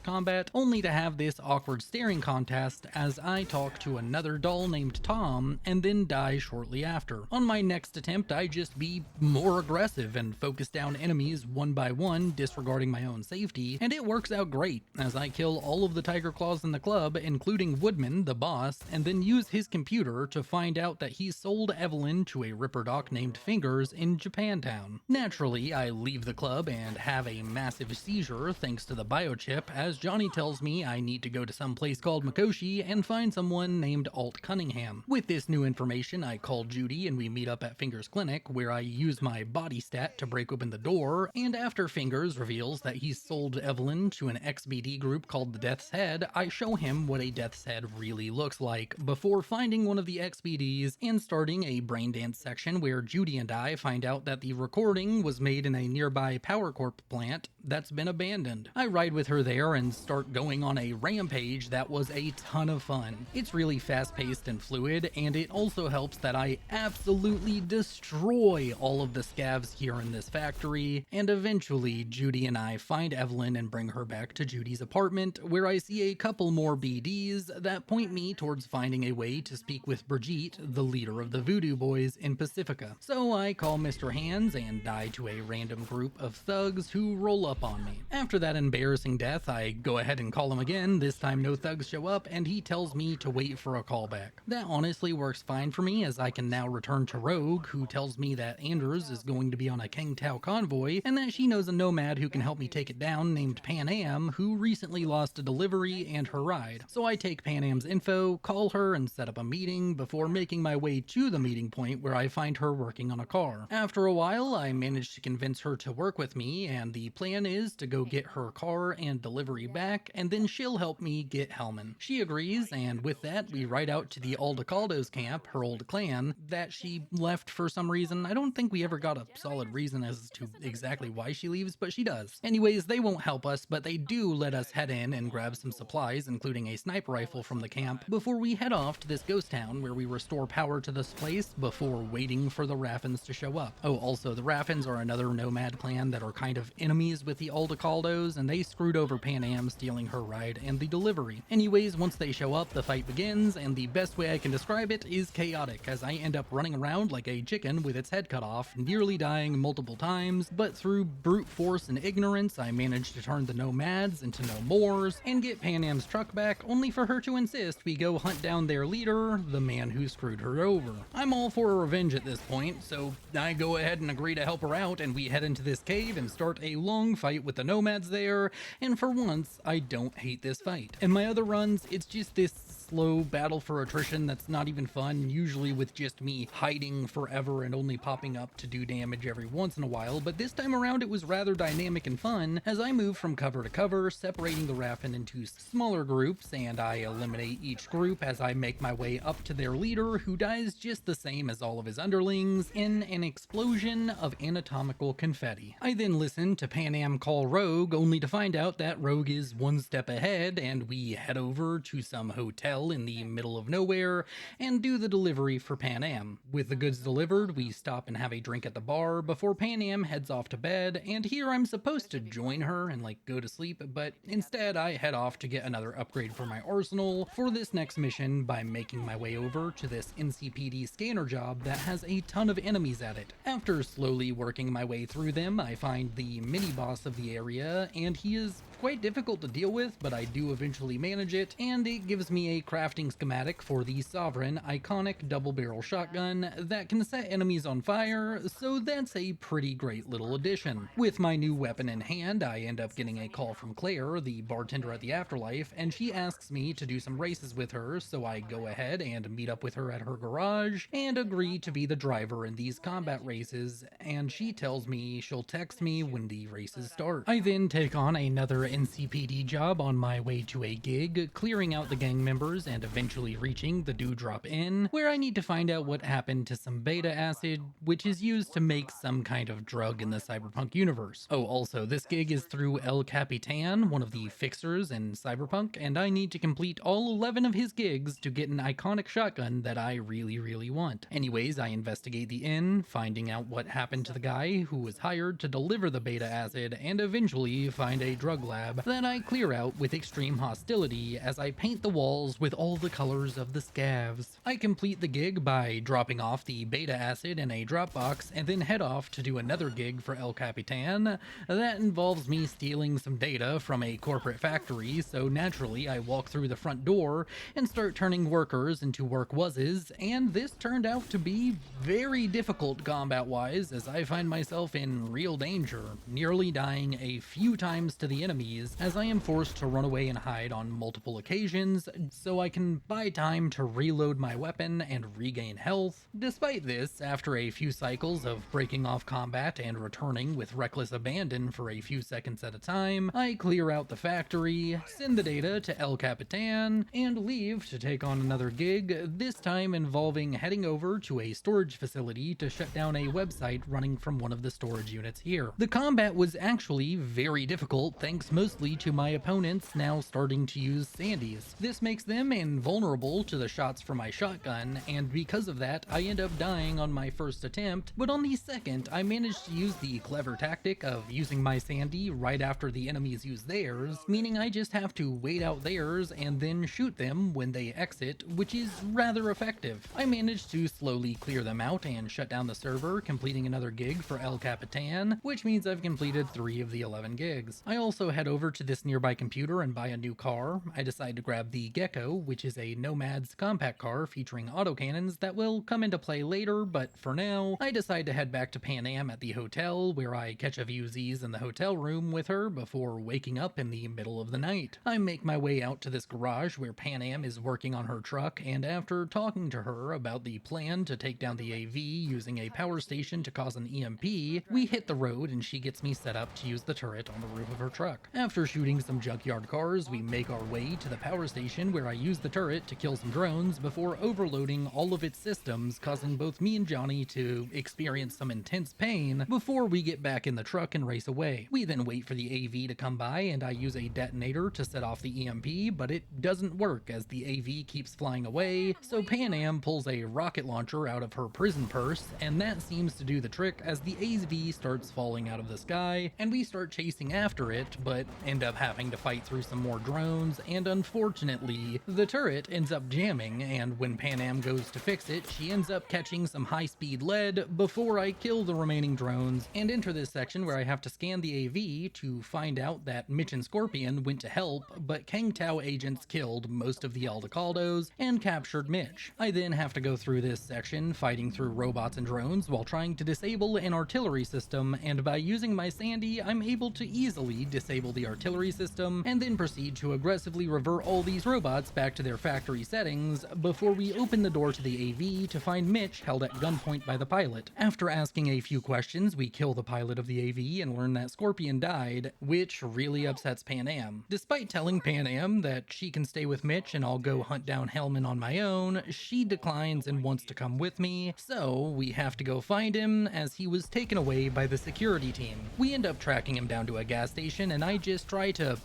combat, only to have this awkward staring contest as I talk to another doll named Tom and then die shortly after. On my next attempt, I just be more aggressive and focus down enemies one by one, disregarding my own safety, and it works out great as I kill all of the Tiger Claws in the club, including Woodman, the boss, and then use his computer to find out that he sold Evelyn to a Ripper Doc named Fingers in Japantown. Naturally, I leave the club and have a massive seizure thanks to the biochip, as Johnny tells me I need to go to some place called Mikoshi and find someone named Alt Cunningham Am. With this new information, I call Judy and we meet up at Fingers Clinic, where I use my body stat to break open the door, and after Fingers reveals that he's sold Evelyn to an XBD group called the Death's Head, I show him what a Death's Head really looks like, before finding one of the XBDs and starting a brain dance section where Judy and I find out that the recording was made in a nearby Power Corp plant that's been abandoned. I ride with her there and start going on a rampage that was a ton of fun. It's really fast-paced and fluid, and it also helps that I absolutely destroy all of the scavs here in this factory, and eventually Judy and I find Evelyn and bring her back to Judy's apartment, where I see a couple more BDs that point me towards finding a way to speak with Brigitte, the leader of the Voodoo Boys in Pacifica. So I call Mr. Hands and die to a random group of thugs who roll up on me. After that embarrassing death, I go ahead and call him again. This time no thugs show up, and he tells me to wait for a callback. That honestly works fine for me, as I can now return to Rogue, who tells me that Anders is going to be on a Kang Tao convoy, and that she knows a Nomad who can help me take it down named Panam, who recently lost a delivery and her ride. So I take Panam's info, call her, and set up a meeting before making my way to the meeting point, where I find her working on a car. After a while, I manage to convince her to work with me, and the plan is to go get her car and delivery back, and then she'll help me get Hellman. She agrees, and with that, we ride out to the Aldecaldo's camp, her old clan, that she left for some reason. I don't think we ever got a solid reason as to exactly why she leaves, but she does. Anyways, they won't help us, but they do let us head in and grab some supplies, including a sniper rifle from the camp, before we head off to this ghost town where we restore power to this place before waiting for the Raffins to show up. Oh, also, the Raffins are another Nomad clan that are kind of enemies with the Aldecaldos, and they screwed over Panam, stealing her ride and the delivery. Anyways, once they show up, the fight begins, and the best way I can describe it is chaotic, as I end up running around like a chicken with its head cut off, nearly dying multiple times, but through brute force and ignorance, I managed to turn the Nomads into no mores and get Panam's truck back, only for her to insist we go hunt down their leader, the man who screwed her over. I'm all for revenge at this point, so I go ahead and agree to help her out, and we head into this cave and start a long fight with the Nomads there, and for once, I don't hate this fight. In my other runs, it's just this slow battle for attrition that's not even fun, usually with just me hiding forever and only popping up to do damage every once in a while, but this time around it was rather dynamic and fun, as I move from cover to cover, separating the Raffin into smaller groups, and I eliminate each group as I make my way up to their leader, who dies just the same as all of his underlings in an explosion of anatomical confetti. I then listen to Panam call Rogue, only to find out that Rogue is one step ahead, and we head over to some hotel in the middle of nowhere and do the delivery for Panam. With the goods delivered, we stop and have a drink at the bar before Panam heads off to bed, and here I'm supposed to join her and go to sleep, but instead I head off to get another upgrade for my arsenal for this next mission by making my way over to this NCPD scanner job that has a ton of enemies at it. After slowly working my way through them, I find the mini-boss of the area, and he is quite difficult to deal with, but I do eventually manage it, and it gives me a crafting schematic for the Sovereign iconic double-barrel shotgun that can set enemies on fire, so that's a pretty great little addition. With my new weapon in hand, I end up getting a call from Claire, the bartender at the Afterlife, and she asks me to do some races with her, so I go ahead and meet up with her at her garage and agree to be the driver in these combat races, and she tells me she'll text me when the races start. I then take on another NCPD job on my way to a gig, clearing out the gang members and eventually reaching the Dewdrop Inn, where I need to find out what happened to some beta acid, which is used to make some kind of drug in the Cyberpunk universe. Oh, also, this gig is through El Capitan, one of the fixers in Cyberpunk, and I need to complete all 11 of his gigs to get an iconic shotgun that I really want. Anyways, I investigate the inn, finding out what happened to the guy who was hired to deliver the beta acid, and eventually find a drug lab that I clear out with extreme hostility as I paint the walls with all the colors of the scavs. I complete the gig by dropping off the beta acid in a Dropbox and then head off to do another gig for El Capitan. That involves me stealing some data from a corporate factory, so naturally I walk through the front door and start turning workers into work-wases, and this turned out to be very difficult combat-wise as I find myself in real danger, nearly dying a few times to the enemies as I am forced to run away and hide on multiple occasions, so so I can buy time to reload my weapon and regain health. Despite this, after a few cycles of breaking off combat and returning with reckless abandon for a few seconds at a time, I clear out the factory, send the data to El Capitan, and leave to take on another gig, this time involving heading over to a storage facility to shut down a website running from one of the storage units here. The combat was actually very difficult thanks mostly to my opponents now starting to use Sandies. This makes them invulnerable to the shots from my shotgun, and because of that I end up dying on my first attempt, but on the second I managed to use the clever tactic of using my Sandy right after the enemies use theirs, meaning I just have to wait out theirs and then shoot them when they exit, which is rather effective. I managed to slowly clear them out and shut down the server, completing another gig for El Capitan, which means I've completed 3 of the 11 gigs. I also head over to this nearby computer and buy a new car. I decide to grab the Gecko, which is a Nomad's compact car featuring autocannons that will come into play later, but for now, I decide to head back to Panam at the hotel, where I catch a few Z's in the hotel room with her before waking up in the middle of the night. I make my way out to this garage where Panam is working on her truck, and after talking to her about the plan to take down the AV using a power station to cause an EMP, we hit the road and she gets me set up to use the turret on the roof of her truck. After shooting some junkyard cars, we make our way to the power station where I use the turret to kill some drones before overloading all of its systems, causing both me and Johnny to experience some intense pain before we get back in the truck and race away. We then wait for the AV to come by and I use a detonator to set off the EMP, but it doesn't work as the AV keeps flying away, so Panam pulls a rocket launcher out of her prison purse, and that seems to do the trick as the AV starts falling out of the sky, and we start chasing after it, but end up having to fight through some more drones, and unfortunately, the turret ends up jamming, and when Panam goes to fix it, she ends up catching some high-speed lead before I kill the remaining drones, and enter this section where I have to scan the AV to find out that Mitch and Scorpion went to help, but Kang Tao agents killed most of the Aldecaldos and captured Mitch. I then have to go through this section fighting through robots and drones while trying to disable an artillery system, and by using my Sandy, I'm able to easily disable the artillery system and then proceed to aggressively revert all these robots back to their factory settings before we open the door to the AV to find Mitch held at gunpoint by the pilot. After asking a few questions, we kill the pilot of the AV and learn that Scorpion died, which really upsets Panam. Despite telling Panam that she can stay with Mitch and I'll go hunt down Hellman on my own, she declines and wants to come with me, so we have to go find him as he was taken away by the security team. We end up tracking him down to a gas station and I just try to,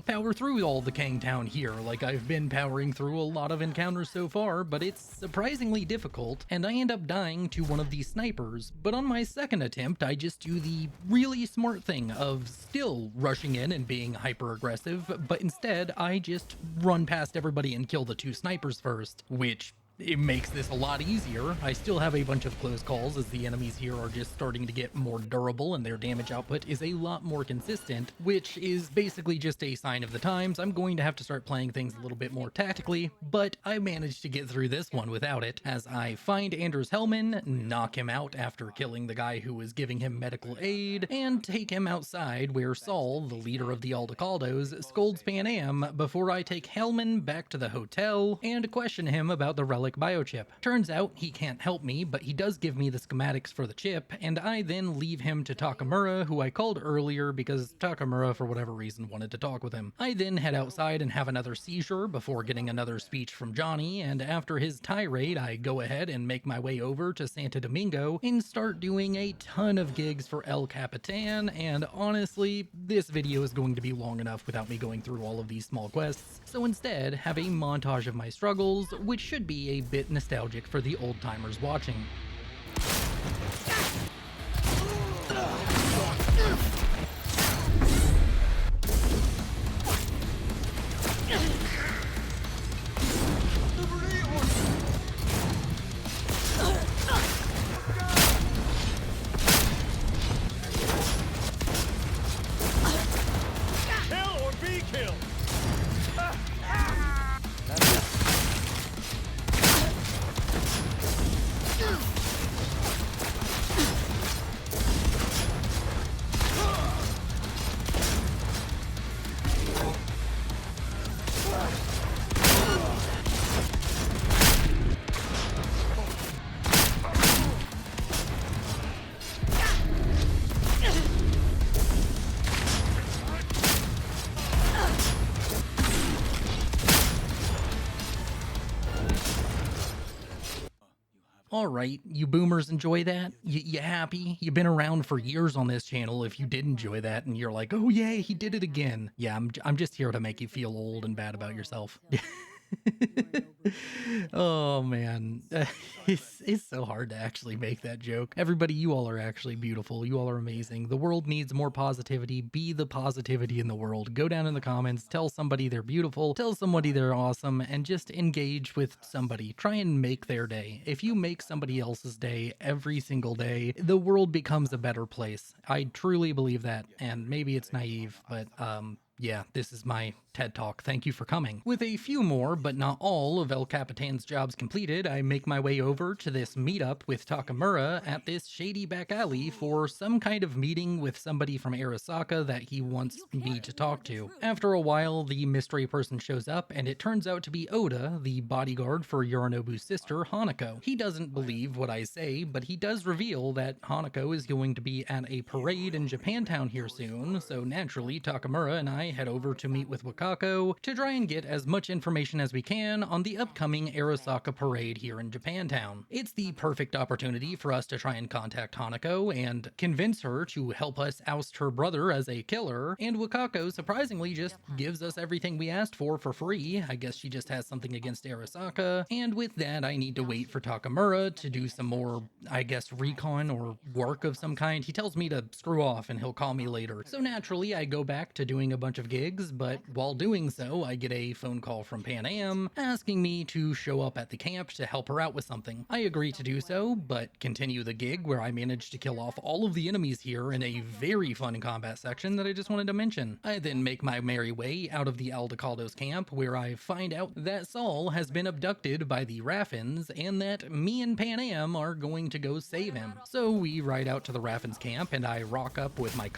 power through all the Kang Town here like I've been powering through a lot of encounters so far, but it's surprisingly difficult and I end up dying to one of these snipers. But on my second attempt, I just do the really smart thing of still rushing in and being hyper aggressive, but instead I just run past everybody and kill the 2 snipers first, which it makes this a lot easier. I still have a bunch of close calls as the enemies here are just starting to get more durable and their damage output is a lot more consistent, which is basically just a sign of the times. I'm going to have to start playing things a little bit more tactically, but I managed to get through this one without it as I find Anders Hellman, knock him out after killing the guy who was giving him medical aid, and take him outside where Saul, the leader of the Aldecaldos, scolds Panam before I take Hellman back to the hotel and question him about the relic biochip. Turns out he can't help me, but he does give me the schematics for the chip, and I then leave him to Takamura, who I called earlier because Takamura, for whatever reason, wanted to talk with him. I then head outside and have another seizure before getting another speech from Johnny, and after his tirade, I go ahead and make my way over to Santo Domingo and start doing a ton of gigs for El Capitan, and honestly, this video is going to be long enough without me going through all of these small quests, so instead have a montage of my struggles, which should be a bit nostalgic for the old timers watching. Kill or be killed! That's it. All right, you boomers enjoy that? You happy? You've been around for years on this channel if you did enjoy that and you're like, oh yay, he did it again. Yeah, I'm just here to make you feel old and bad about yourself. Oh man, it's so hard to actually make that joke. Everybody, you all are actually beautiful. You all are amazing. The world needs more positivity. Be the positivity in the world. Go down in the comments, tell somebody they're beautiful, tell somebody they're awesome, and just engage with somebody. Try and make their day. If you make somebody else's day every single day, the world becomes a better place. I truly believe that, and maybe it's naive, but yeah, this is my TED Talk. Thank you for coming. With a few more, but not all, of El Capitan's jobs completed, I make my way over to this meetup with Takamura at this shady back alley for some kind of meeting with somebody from Arasaka that he wants me to talk to. After a while, the mystery person shows up, and it turns out to be Oda, the bodyguard for Yorinobu's sister, Hanako. He doesn't believe what I say, but he does reveal that Hanako is going to be at a parade in Japantown here soon, so naturally Takamura and I head over to meet with Wakako to try and get as much information as we can on the upcoming Arasaka parade here in Japantown. It's the perfect opportunity for us to try and contact Hanako and convince her to help us oust her brother as a killer, and Wakako surprisingly just gives us everything we asked for free. I guess she just has something against Arasaka, and with that I need to wait for Takamura to do some more, I guess, recon or work of some kind. He tells me to screw off and he'll call me later. So naturally I go back to doing a bunch of gigs, but while doing so, I get a phone call from Panam asking me to show up at the camp to help her out with something. I agree to do so, but continue the gig where I managed to kill off all of the enemies here in a very fun combat section that I just wanted to mention. I then make my merry way out of the Aldecaldo's camp, where I find out that Saul has been abducted by the Raffins and that me and Panam are going to go save him. So we ride out to the Raffins camp and I rock up with my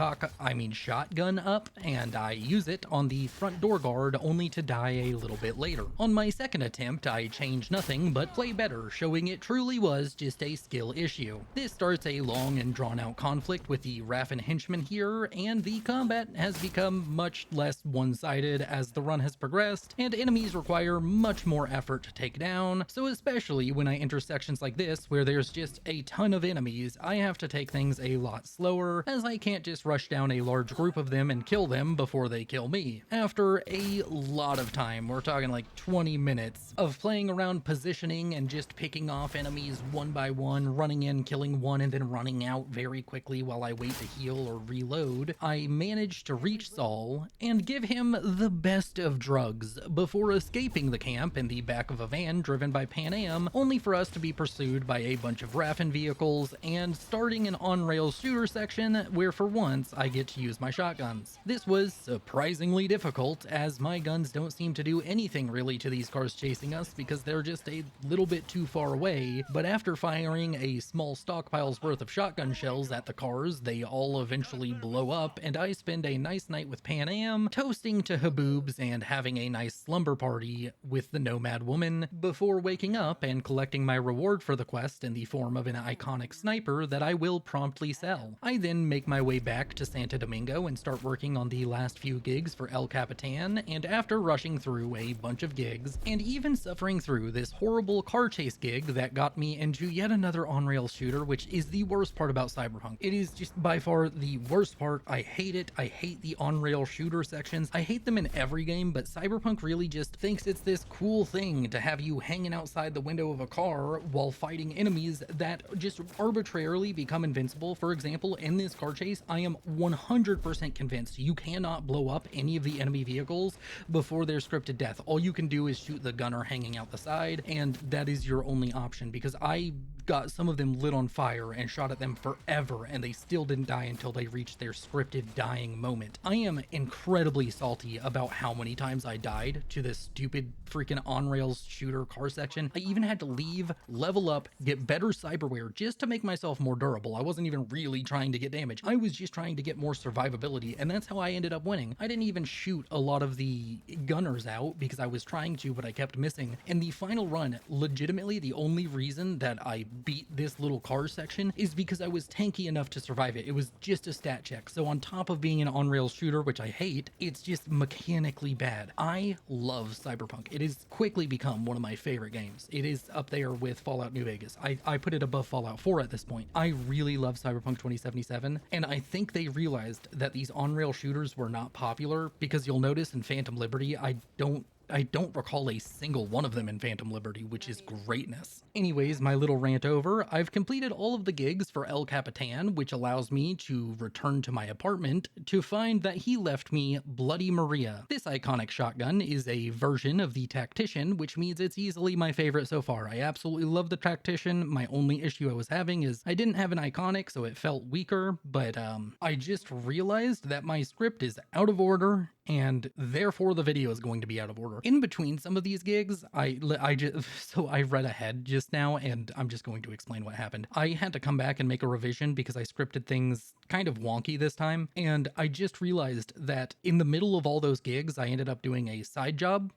shotgun up, and I use it on the front door guard only to die a little bit later. On my second attempt, I change nothing but play better, showing it truly was just a skill issue. This starts a long and drawn out conflict with the Raffin henchmen here, and the combat has become much less one-sided as the run has progressed, and enemies require much more effort to take down, so especially when I enter sections like this where there's just a ton of enemies, I have to take things a lot slower, as I can't just rush down a large group of them and kill them before they kill me. After a lot of time, we're talking like 20 minutes, of playing around positioning and just picking off enemies one by one, running in, killing one, and then running out very quickly while I wait to heal or reload, I managed to reach Saul and give him the best of drugs before escaping the camp in the back of a van driven by Panam, only for us to be pursued by a bunch of Raffin vehicles and starting an on-rails shooter section where for once I get to use my shotguns. This was surprisingly difficult, as my guns don't seem to do anything really to these cars chasing us because they're just a little bit too far away, but after firing a small stockpile's worth of shotgun shells at the cars, they all eventually blow up, and I spend a nice night with Panam, toasting to haboobs and having a nice slumber party with the Nomad woman, before waking up and collecting my reward for the quest in the form of an iconic sniper that I will promptly sell. I then make my way back to Santo Domingo and start working on the last few gigs for El Capitan, and after rushing through a bunch of gigs, and even suffering through this horrible car chase gig that got me into yet another on-rails shooter, which is the worst part about Cyberpunk. It is just by far the worst part. I hate it. I hate the on-rail shooter sections. I hate them in every game, but Cyberpunk really just thinks it's this cool thing to have you hanging outside the window of a car while fighting enemies that just arbitrarily become invincible. For example, in this car chase, I am 100% convinced you cannot blow up any of the enemy vehicles before their scripted death. All you can do is shoot the gunner hanging out the side, and that is your only option, because I got some of them lit on fire and shot at them forever, and they still didn't die until they reached their scripted dying moment. I am incredibly salty about how many times I died to this stupid freaking on-rails shooter car section. I even had to leave, level up, get better cyberware just to make myself more durable. I wasn't even really trying to get damage. I was just trying to get more survivability, and that's how I ended up winning. I didn't even shoot a lot lot of the gunners out because I was trying to, but I kept missing. And the final run, legitimately the only reason that I beat this little car section is because I was tanky enough to survive it. It was just a stat check. So on top of being an on-rails shooter, which I hate, it's just mechanically bad. I love Cyberpunk. It has quickly become one of my favorite games. It is up there with Fallout New Vegas. I put it above Fallout 4 at this point. I really love Cyberpunk 2077, and I think they realized that these on-rail shooters were not popular because you'll notice in Phantom Liberty, I don't recall a single one of them in Phantom Liberty, which is greatness. Anyways, my little rant over, I've completed all of the gigs for El Capitan, which allows me to return to my apartment to find that he left me Bloody Maria. This iconic shotgun is a version of the Tactician, which means it's easily my favorite so far. I absolutely love the Tactician. My only issue I was having is I didn't have an iconic, so it felt weaker, but I just realized that my script is out of order, and therefore the video is going to be out of order. In between some of these gigs, I read ahead just now, and I'm just going to explain what happened. I had to come back and make a revision because I scripted things kind of wonky this time, and I just realized that in the middle of all those gigs, I ended up doing a side job.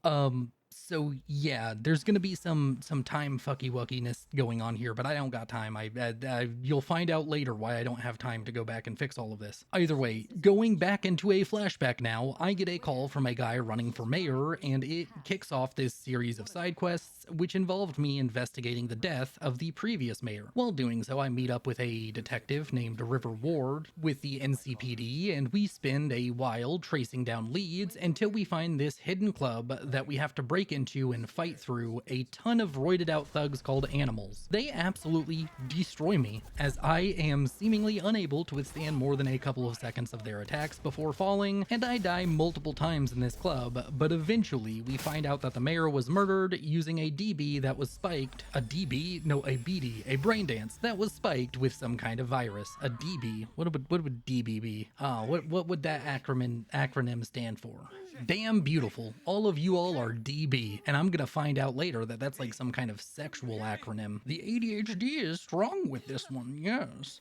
So yeah, there's gonna be some time fucky-wuckiness going on here, but I don't got time. You'll find out later why I don't have time to go back and fix all of this. Either way, going back into a flashback now, I get a call from a guy running for mayor, and it kicks off this series of side quests, which involved me investigating the death of the previous mayor. While doing so, I meet up with a detective named River Ward with the NCPD, and we spend a while tracing down leads until we find this hidden club that we have to break into and fight through a ton of roided out thugs called Animals. They absolutely destroy me, as I am seemingly unable to withstand more than a couple of seconds of their attacks before falling, and I die multiple times in this club, but eventually we find out that the mayor was murdered using a DB that was spiked. A DB? No, a BD, a brain dance that was spiked with some kind of virus. A DB? What would DB be? What would that acronym stand for? Damn beautiful. All of you all are DB, and I'm gonna find out later that that's like some kind of sexual acronym. The ADHD is strong with this one, yes.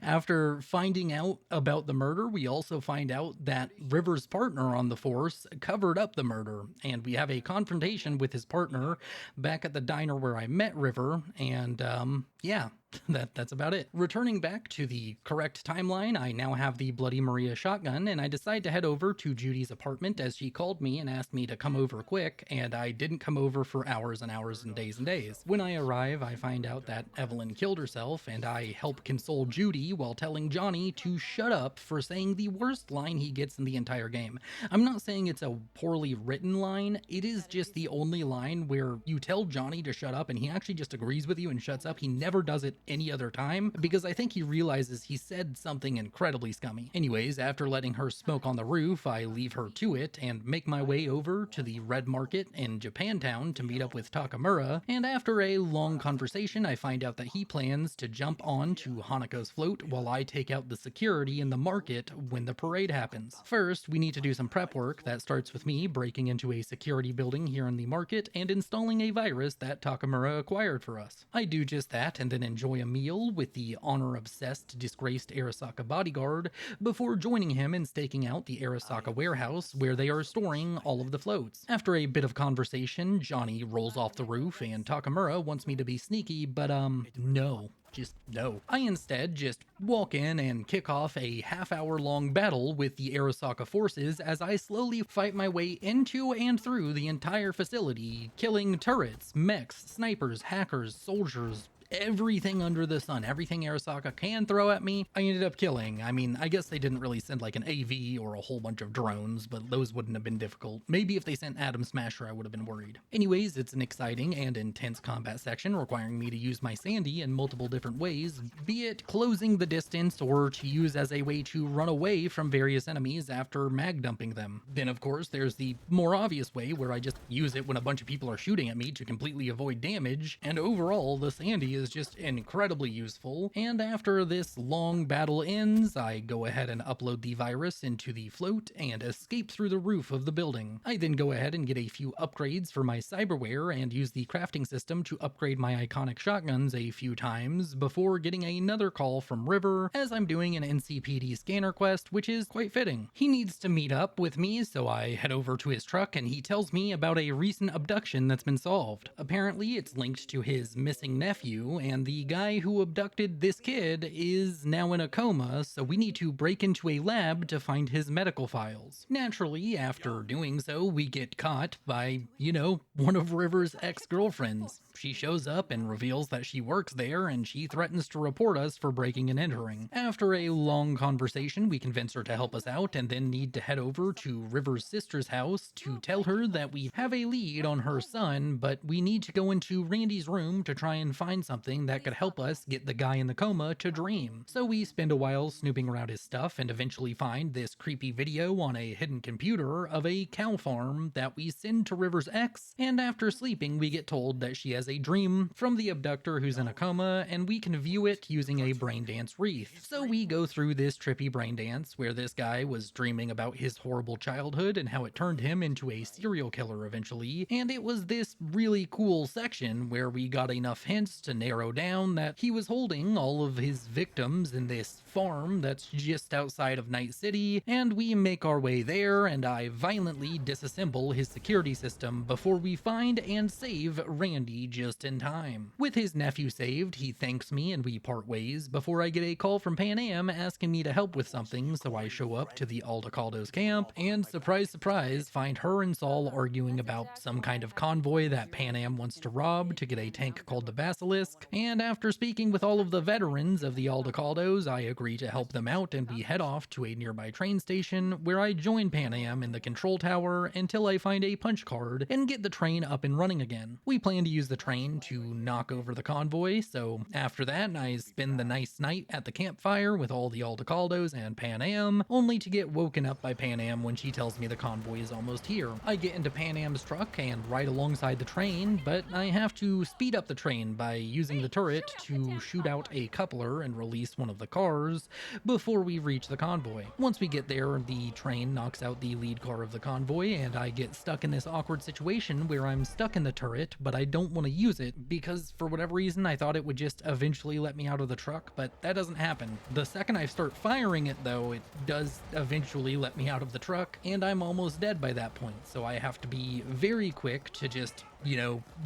After finding out about the murder, we also find out that River's partner on the force covered up the murder, and we have a confrontation with his partner back at the diner where I met River, and yeah. That's about it. Returning back to the correct timeline, I now have the Bloody Maria shotgun, and I decide to head over to Judy's apartment as she called me and asked me to come over quick, and I didn't come over for hours and hours and days. When I arrive, I find out that Evelyn killed herself, and I help console Judy while telling Johnny to shut up for saying the worst line he gets in the entire game. I'm not saying it's a poorly written line, it is just the only line where you tell Johnny to shut up and he actually just agrees with you and shuts up. He never does it any other time because I think he realizes he said something incredibly scummy. Anyways, after letting her smoke on the roof, I leave her to it and make my way over to the Red Market in Japantown to meet up with Takamura, and after a long conversation, I find out that he plans to jump on to Hanako's float while I take out the security in the market when the parade happens. First, we need to do some prep work that starts with me breaking into a security building here in the market and installing a virus that Takamura acquired for us. I do just that and then enjoy a meal with the honor-obsessed, disgraced Arasaka bodyguard before joining him and staking out the Arasaka warehouse where they are storing all of the floats. After a bit of conversation, Johnny rolls off the roof and Takamura wants me to be sneaky, but no. Just no. I instead just walk in and kick off a half-hour-long battle with the Arasaka forces as I slowly fight my way into and through the entire facility, killing turrets, mechs, snipers, hackers, soldiers, everything under the sun, everything Arasaka can throw at me, I ended up killing. I mean, I guess they didn't really send like an AV or a whole bunch of drones, but those wouldn't have been difficult. Maybe if they sent Atom Smasher, I would have been worried. Anyways, it's an exciting and intense combat section requiring me to use my Sandy in multiple different ways, be it closing the distance or to use as a way to run away from various enemies after mag dumping them. Then of course there's the more obvious way where I just use it when a bunch of people are shooting at me to completely avoid damage, and overall the Sandy is just incredibly useful, and after this long battle ends, I go ahead and upload the virus into the float and escape through the roof of the building. I then go ahead and get a few upgrades for my cyberware and use the crafting system to upgrade my iconic shotguns a few times before getting another call from River as I'm doing an NCPD scanner quest, which is quite fitting. He needs to meet up with me, so I head over to his truck and he tells me about a recent abduction that's been solved. Apparently it's linked to his missing nephew, and the guy who abducted this kid is now in a coma, so we need to break into a lab to find his medical files. Naturally, after doing so, we get caught by, one of River's ex-girlfriends. She shows up and reveals that she works there, and she threatens to report us for breaking and entering. After a long conversation, we convince her to help us out and then need to head over to River's sister's house to tell her that we have a lead on her son, but we need to go into Randy's room to try and find something that could help us get the guy in the coma to dream. So we spend a while snooping around his stuff and eventually find this creepy video on a hidden computer of a cow farm that we send to River's ex, and after sleeping we get told that she has a dream from the abductor who's in a coma, and we can view it using a brain dance wreath. So we go through this trippy brain dance where this guy was dreaming about his horrible childhood and how it turned him into a serial killer eventually, and it was this really cool section where we got enough hints to narrow down that he was holding all of his victims in this farm that's just outside of Night City, and we make our way there and I violently disassemble his security system before we find and save Randy just in time. With his nephew saved, he thanks me and we part ways before I get a call from Panam asking me to help with something, so I show up to the Aldecaldo's camp and surprise surprise find her and Saul arguing about some kind of convoy that Panam wants to rob to get a tank called the Basilisk, and after speaking with all of the veterans of the Aldecaldos, I agree to help them out and we head off to a nearby train station where I join Panam in the control tower until I find a punch card and get the train up and running again. We plan to use the train to knock over the convoy, so after that I spend the nice night at the campfire with all the Aldecaldos and Panam, only to get woken up by Panam when she tells me the convoy is almost here. I get into Panam's truck and ride alongside the train, but I have to speed up the train by using the turret to shoot out a coupler and release one of the cars before we reach the convoy. Once we get there, the train knocks out the lead car of the convoy and I get stuck in this awkward situation where I'm stuck in the turret, but I don't want to use it because for whatever reason I thought it would just eventually let me out of the truck, but that doesn't happen. The second I start firing it though, it does eventually let me out of the truck, and I'm almost dead by that point, so I have to be very quick to just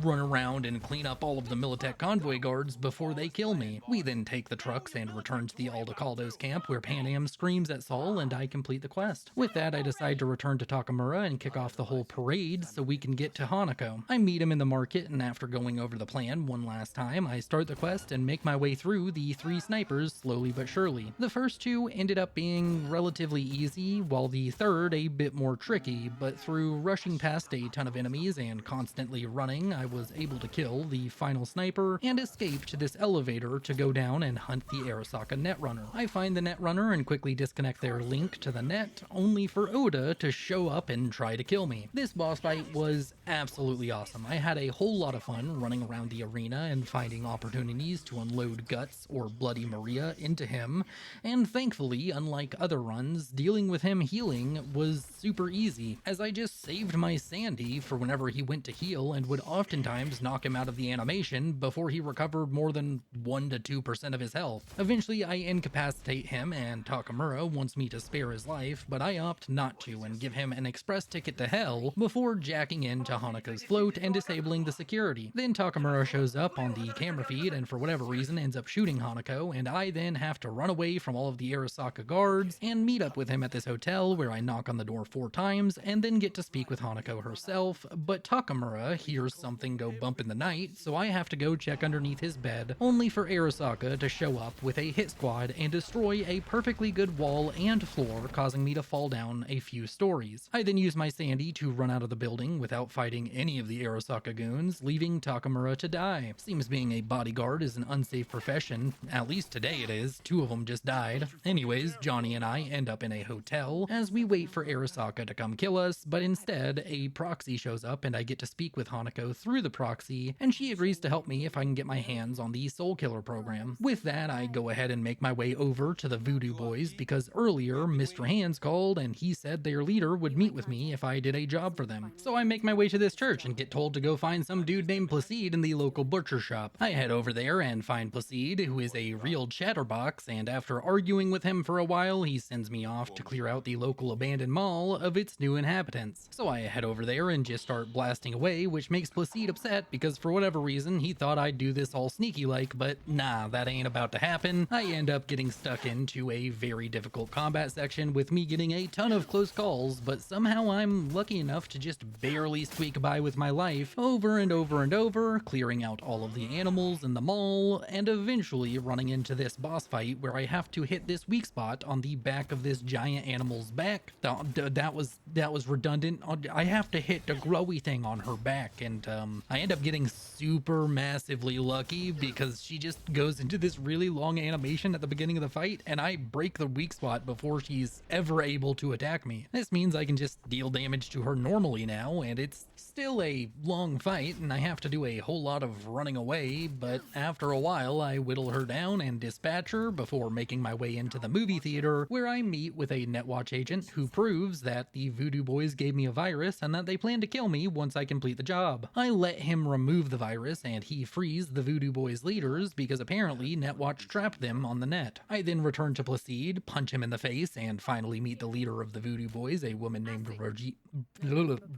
run around and clean up all of the Militech convoy guards before they kill me. We then take the trucks and return to the Aldecaldo's camp where Panam screams at Saul and I complete the quest. With that, I decide to return to Takamura and kick off the whole parade so we can get to Hanako. I meet him in the market, and after going over the plan one last time, I start the quest and make my way through the 3 snipers slowly but surely. The first 2 ended up being relatively easy, while the third a bit more tricky, but through rushing past a ton of enemies and constantly running, I was able to kill the final sniper and escape to this elevator to go down and hunt the Arasaka netrunner. I find the netrunner and quickly disconnect their link to the net, only for Oda to show up and try to kill me. This boss fight was absolutely awesome. I had a whole lot of fun running around the arena and finding opportunities to unload Guts or Bloody Maria into him, and thankfully, unlike other runs, dealing with him healing was super easy, as I just saved my Sandy for whenever he went to heal and would oftentimes knock him out of the animation before he recovered more than 1 to 2% of his health. Eventually I incapacitate him and Takamura wants me to spare his life, but I opt not to and give him an express ticket to hell before jacking into Hanako's float and disabling the security. Then Takamura shows up on the camera feed and for whatever reason ends up shooting Hanako, and I then have to run away from all of the Arasaka guards and meet up with him at this hotel where I knock on the door 4 times and then get to speak with Hanako herself, but Takamura hears something go bump in the night, so I have to go check underneath his bed, only for Arasaka to show up with a hit squad and destroy a perfectly good wall and floor, causing me to fall down a few stories. I then use my Sandy to run out of the building without fighting any of the Arasaka goons, leaving Takamura to die. Seems being a bodyguard is an unsafe profession, at least today it is. 2 of them just died. Anyways, Johnny and I end up in a hotel as we wait for Arasaka to come kill us, but instead a proxy shows up and I get to speak with Hanako through the proxy, and she agrees to help me if I can get my hands on the Soul Killer program. With that, I go ahead and make my way over to the Voodoo Boys because earlier Mr. Hands called and he said their leader would meet with me if I did a job for them. So I make my way to this church and get told to go find some dude named Placide in the local butcher shop. I head over there and find Placide, who is a real chatterbox, and after arguing with him for a while, he sends me off to clear out the local abandoned mall of its new inhabitants. So I head over there and just start blasting away, which makes Placide upset because for whatever reason he thought I'd do this all sneaky like, but nah, that ain't about to happen. I end up getting stuck into a very difficult combat section with me getting a ton of close calls, but somehow I'm lucky enough to just barely squeak by with my life over and over and over, clearing out all of the animals in the mall, and eventually running into this boss fight where I have to hit this weak spot on the back of this giant animal's back. That was redundant. I have to hit the growy thing on her back, and I end up getting super massively lucky because she just goes into this really long animation at the beginning of the fight, and I break the weak spot before she's ever able to attack me. This means I can just deal damage to her normally now, and it's still a long fight, and I have to do a whole lot of running away, but after a while I whittle her down and dispatch her before making my way into the movie theater, where I meet with a Netwatch agent who proves that the Voodoo Boys gave me a virus and that they plan to kill me once I complete the job. I let him remove the virus and he frees the Voodoo Boys leaders because apparently Netwatch trapped them on the net. I then return to Placide, punch him in the face, and finally meet the leader of the Voodoo Boys, a woman named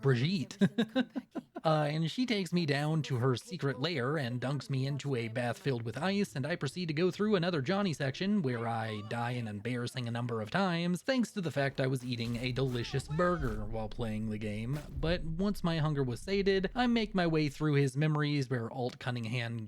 Brigitte. And she takes me down to her secret lair and dunks me into a bath filled with ice, and I proceed to go through another Johnny section where I die an embarrassing a number of times thanks to the fact I was eating a delicious burger while playing the game. But once my hunger was sated, I make my way through his memories where Alt Cunningham,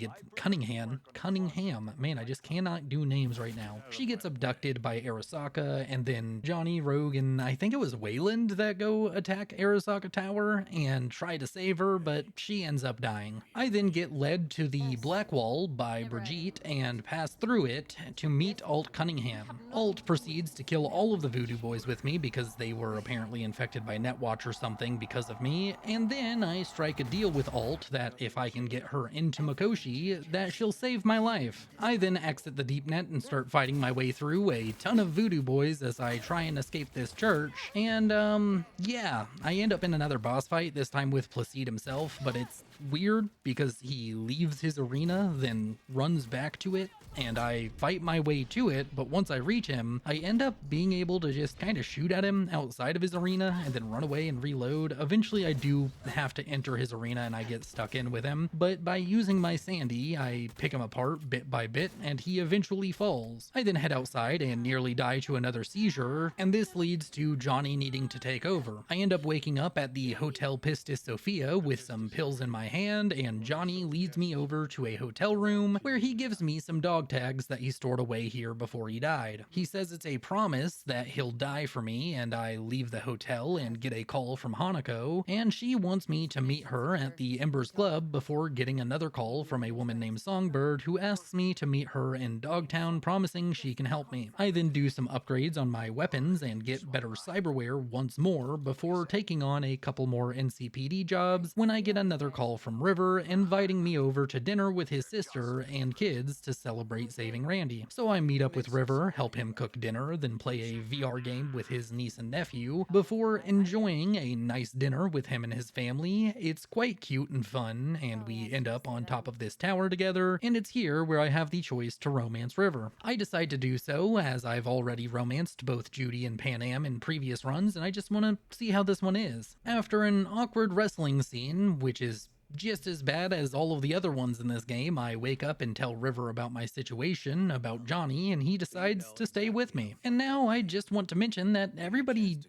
man, I just cannot do names right now. She gets abducted by Arasaka, and then Johnny, Rogue, and I think it was Wayland that go attack Arasaka Tower and try to save her, but she ends up dying. I then get led to the Black Wall by Brigitte and pass through it to meet Alt Cunningham. Alt proceeds to kill all of the Voodoo Boys with me because they were apparently infected by Netwatch or something because of me, and then I strike a deal with Alt that if I can get her into Makoshi, that she'll save my life. I then exit the deep net and start fighting my way through a ton of Voodoo Boys as I try and escape this church, and yeah, I end up in another boss fight, this time with Placide himself, but it's weird because he leaves his arena, then runs back to it, and I fight my way to it, but once I reach him, I end up being able to just kind of shoot at him outside of his arena and then run away and reload. Eventually I do have to enter his arena and I get stuck in with him, but by using my Sandy, I pick him apart bit by bit and he eventually falls. I then head outside and nearly die to another seizure, and this leads to Johnny needing to take over. I end up waking up at the Hotel Pistis Sophia with some pills in my hand, and Johnny leads me over to a hotel room where he gives me some dog tags that he stored away here before he died. He says it's a promise that he'll die for me, and I leave the hotel and get a call from Hanako, and she wants me to meet her at the Embers Club before getting another call from a woman named Songbird who asks me to meet her in Dogtown, promising she can help me. I then do some upgrades on my weapons and get better cyberware once more before taking on a couple more NCPD jobs when I get another call from River inviting me over to dinner with his sister and kids to celebrate saving Randy. So I meet up with River, help him cook dinner, then play a VR game with his niece and nephew before enjoying a nice dinner with him and his family. It's quite cute and fun, and we end up on top of this tower together, and it's here where I have the choice to romance River. I decide to do so as I've already romanced both Judy and Panam in previous runs, and I just want to see how this one is. After an awkward wrestling scene, which is just as bad as all of the other ones in this game, I wake up and tell River about my situation, about Johnny, and he decides to stay with me. And now I just want to mention that everybody,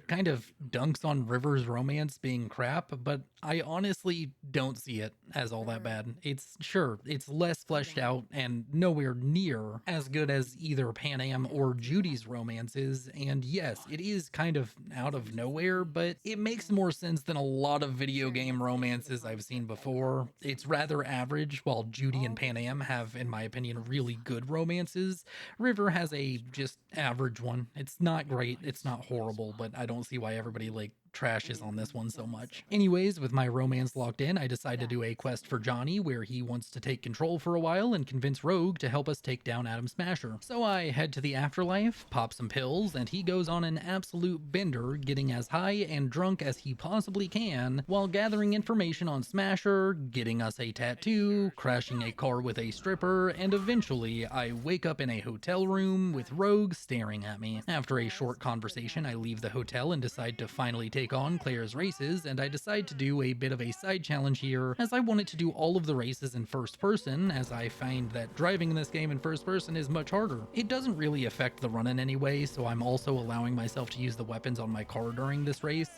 kind of dunks on River's romance being crap, but I honestly don't see it as all that bad. It's less fleshed out and nowhere near as good as either Panam or Judy's romances, and yes, it is kind of out of nowhere, but it makes more sense than a lot of video game romances I've seen before. It's rather average, while Judy and Panam have, in my opinion, really good romances. River has a just average one. It's not great, it's not horrible, but I don't see why everybody trashes on this one so much. Anyways, with my romance locked in, I decide to do a quest for Johnny where he wants to take control for a while and convince Rogue to help us take down Adam Smasher. So I head to the afterlife, pop some pills, and he goes on an absolute bender, getting as high and drunk as he possibly can while gathering information on Smasher, getting us a tattoo, crashing a car with a stripper, and eventually I wake up in a hotel room with Rogue staring at me. After a short conversation, I leave the hotel and decide to finally take on Claire's races, and I decide to do a bit of a side challenge here as I wanted to do all of the races in first person, as I find that driving in this game in first person is much harder. It doesn't really affect the run in any way, so I'm also allowing myself to use the weapons on my car during this race.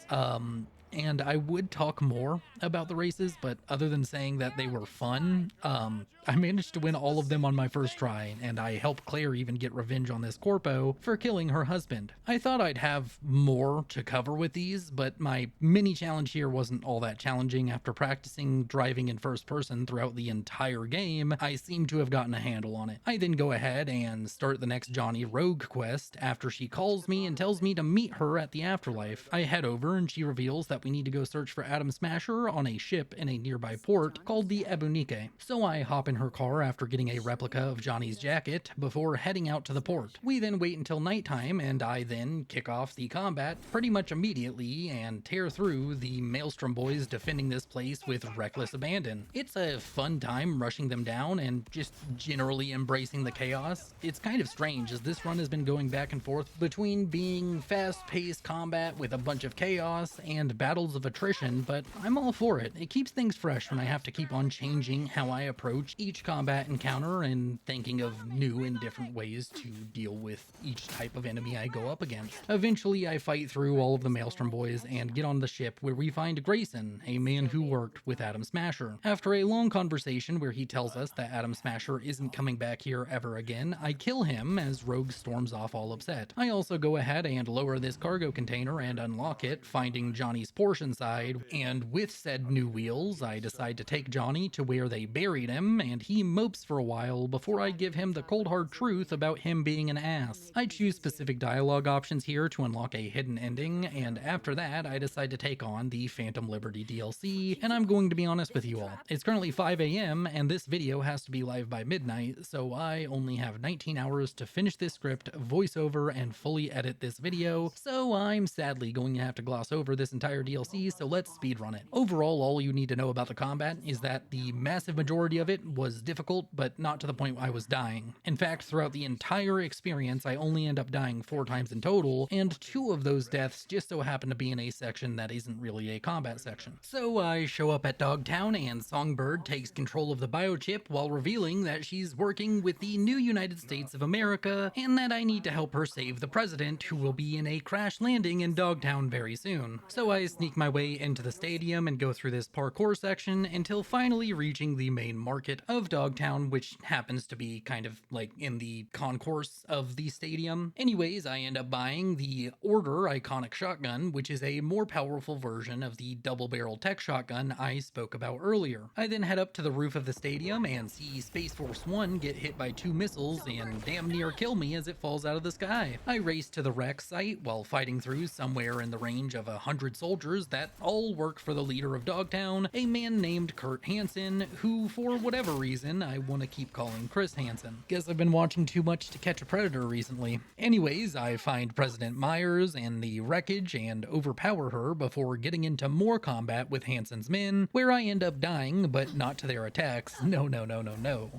And I would talk more about the races, but other than saying that they were fun, I managed to win all of them on my first try, and I helped Claire even get revenge on this corpo for killing her husband. I thought I'd have more to cover with these, but my mini challenge here wasn't all that challenging. After practicing driving in first person throughout the entire game, I seem to have gotten a handle on it. I then go ahead and start the next Johnny Rogue quest after she calls me and tells me to meet her at the afterlife. I head over and she reveals that we need to go search for Adam Smasher on a ship in a nearby port called the Ebunike. So I hop in her car after getting a replica of Johnny's jacket before heading out to the port. We then wait until nighttime, and I then kick off the combat pretty much immediately and tear through the Maelstrom boys defending this place with reckless abandon. It's a fun time rushing them down and just generally embracing the chaos. It's kind of strange as this run has been going back and forth between being fast-paced combat with a bunch of chaos and battles of attrition, but I'm all for it. It keeps things fresh when I have to keep on changing how I approach each combat encounter and thinking of new and different ways to deal with each type of enemy I go up against. Eventually, I fight through all of the Maelstrom boys and get on the ship where we find Grayson, a man who worked with Adam Smasher. After a long conversation where he tells us that Adam Smasher isn't coming back here ever again, I kill him as Rogue storms off all upset. I also go ahead and lower this cargo container and unlock it, finding Johnny's portion side, and with said new wheels, I decide to take Johnny to where they buried him, and he mopes for a while before I give him the cold hard truth about him being an ass. I choose specific dialogue options here to unlock a hidden ending, and after that, I decide to take on the Phantom Liberty DLC, and I'm going to be honest with you all. It's currently 5 a.m., and this video has to be live by midnight, so I only have 19 hours to finish this script, voiceover, and fully edit this video, so I'm sadly going to have to gloss over this entire DLC, so let's speedrun it. Overall, all you need to know about the combat is that the massive majority of it was difficult, but not to the point I was dying. In fact, throughout the entire experience, I only end up dying 4 times in total, and 2 of those deaths just so happen to be in a section that isn't really a combat section. So I show up at Dogtown, and Songbird takes control of the biochip while revealing that she's working with the new United States of America, and that I need to help her save the president, who will be in a crash landing in Dogtown very soon. So I sneak my way into the stadium and go through this parkour section until finally reaching the main market of Dogtown, which happens to be kind of like in the concourse of the stadium. Anyways, I end up buying the Order iconic shotgun, which is a more powerful version of the double-barrel tech shotgun I spoke about earlier. I then head up to the roof of the stadium and see Space Force 1 get hit by 2 missiles and damn near kill me as it falls out of the sky. I race to the wreck site while fighting through somewhere in the range of 100 soldiers that all work for the leader of Dogtown, a man named Kurt Hansen, who for whatever reason I want to keep calling Chris Hansen. Guess I've been watching too much To Catch a Predator recently. Anyways, I find President Myers and the wreckage and overpower her before getting into more combat with Hansen's men, where I end up dying, but not to their attacks. No.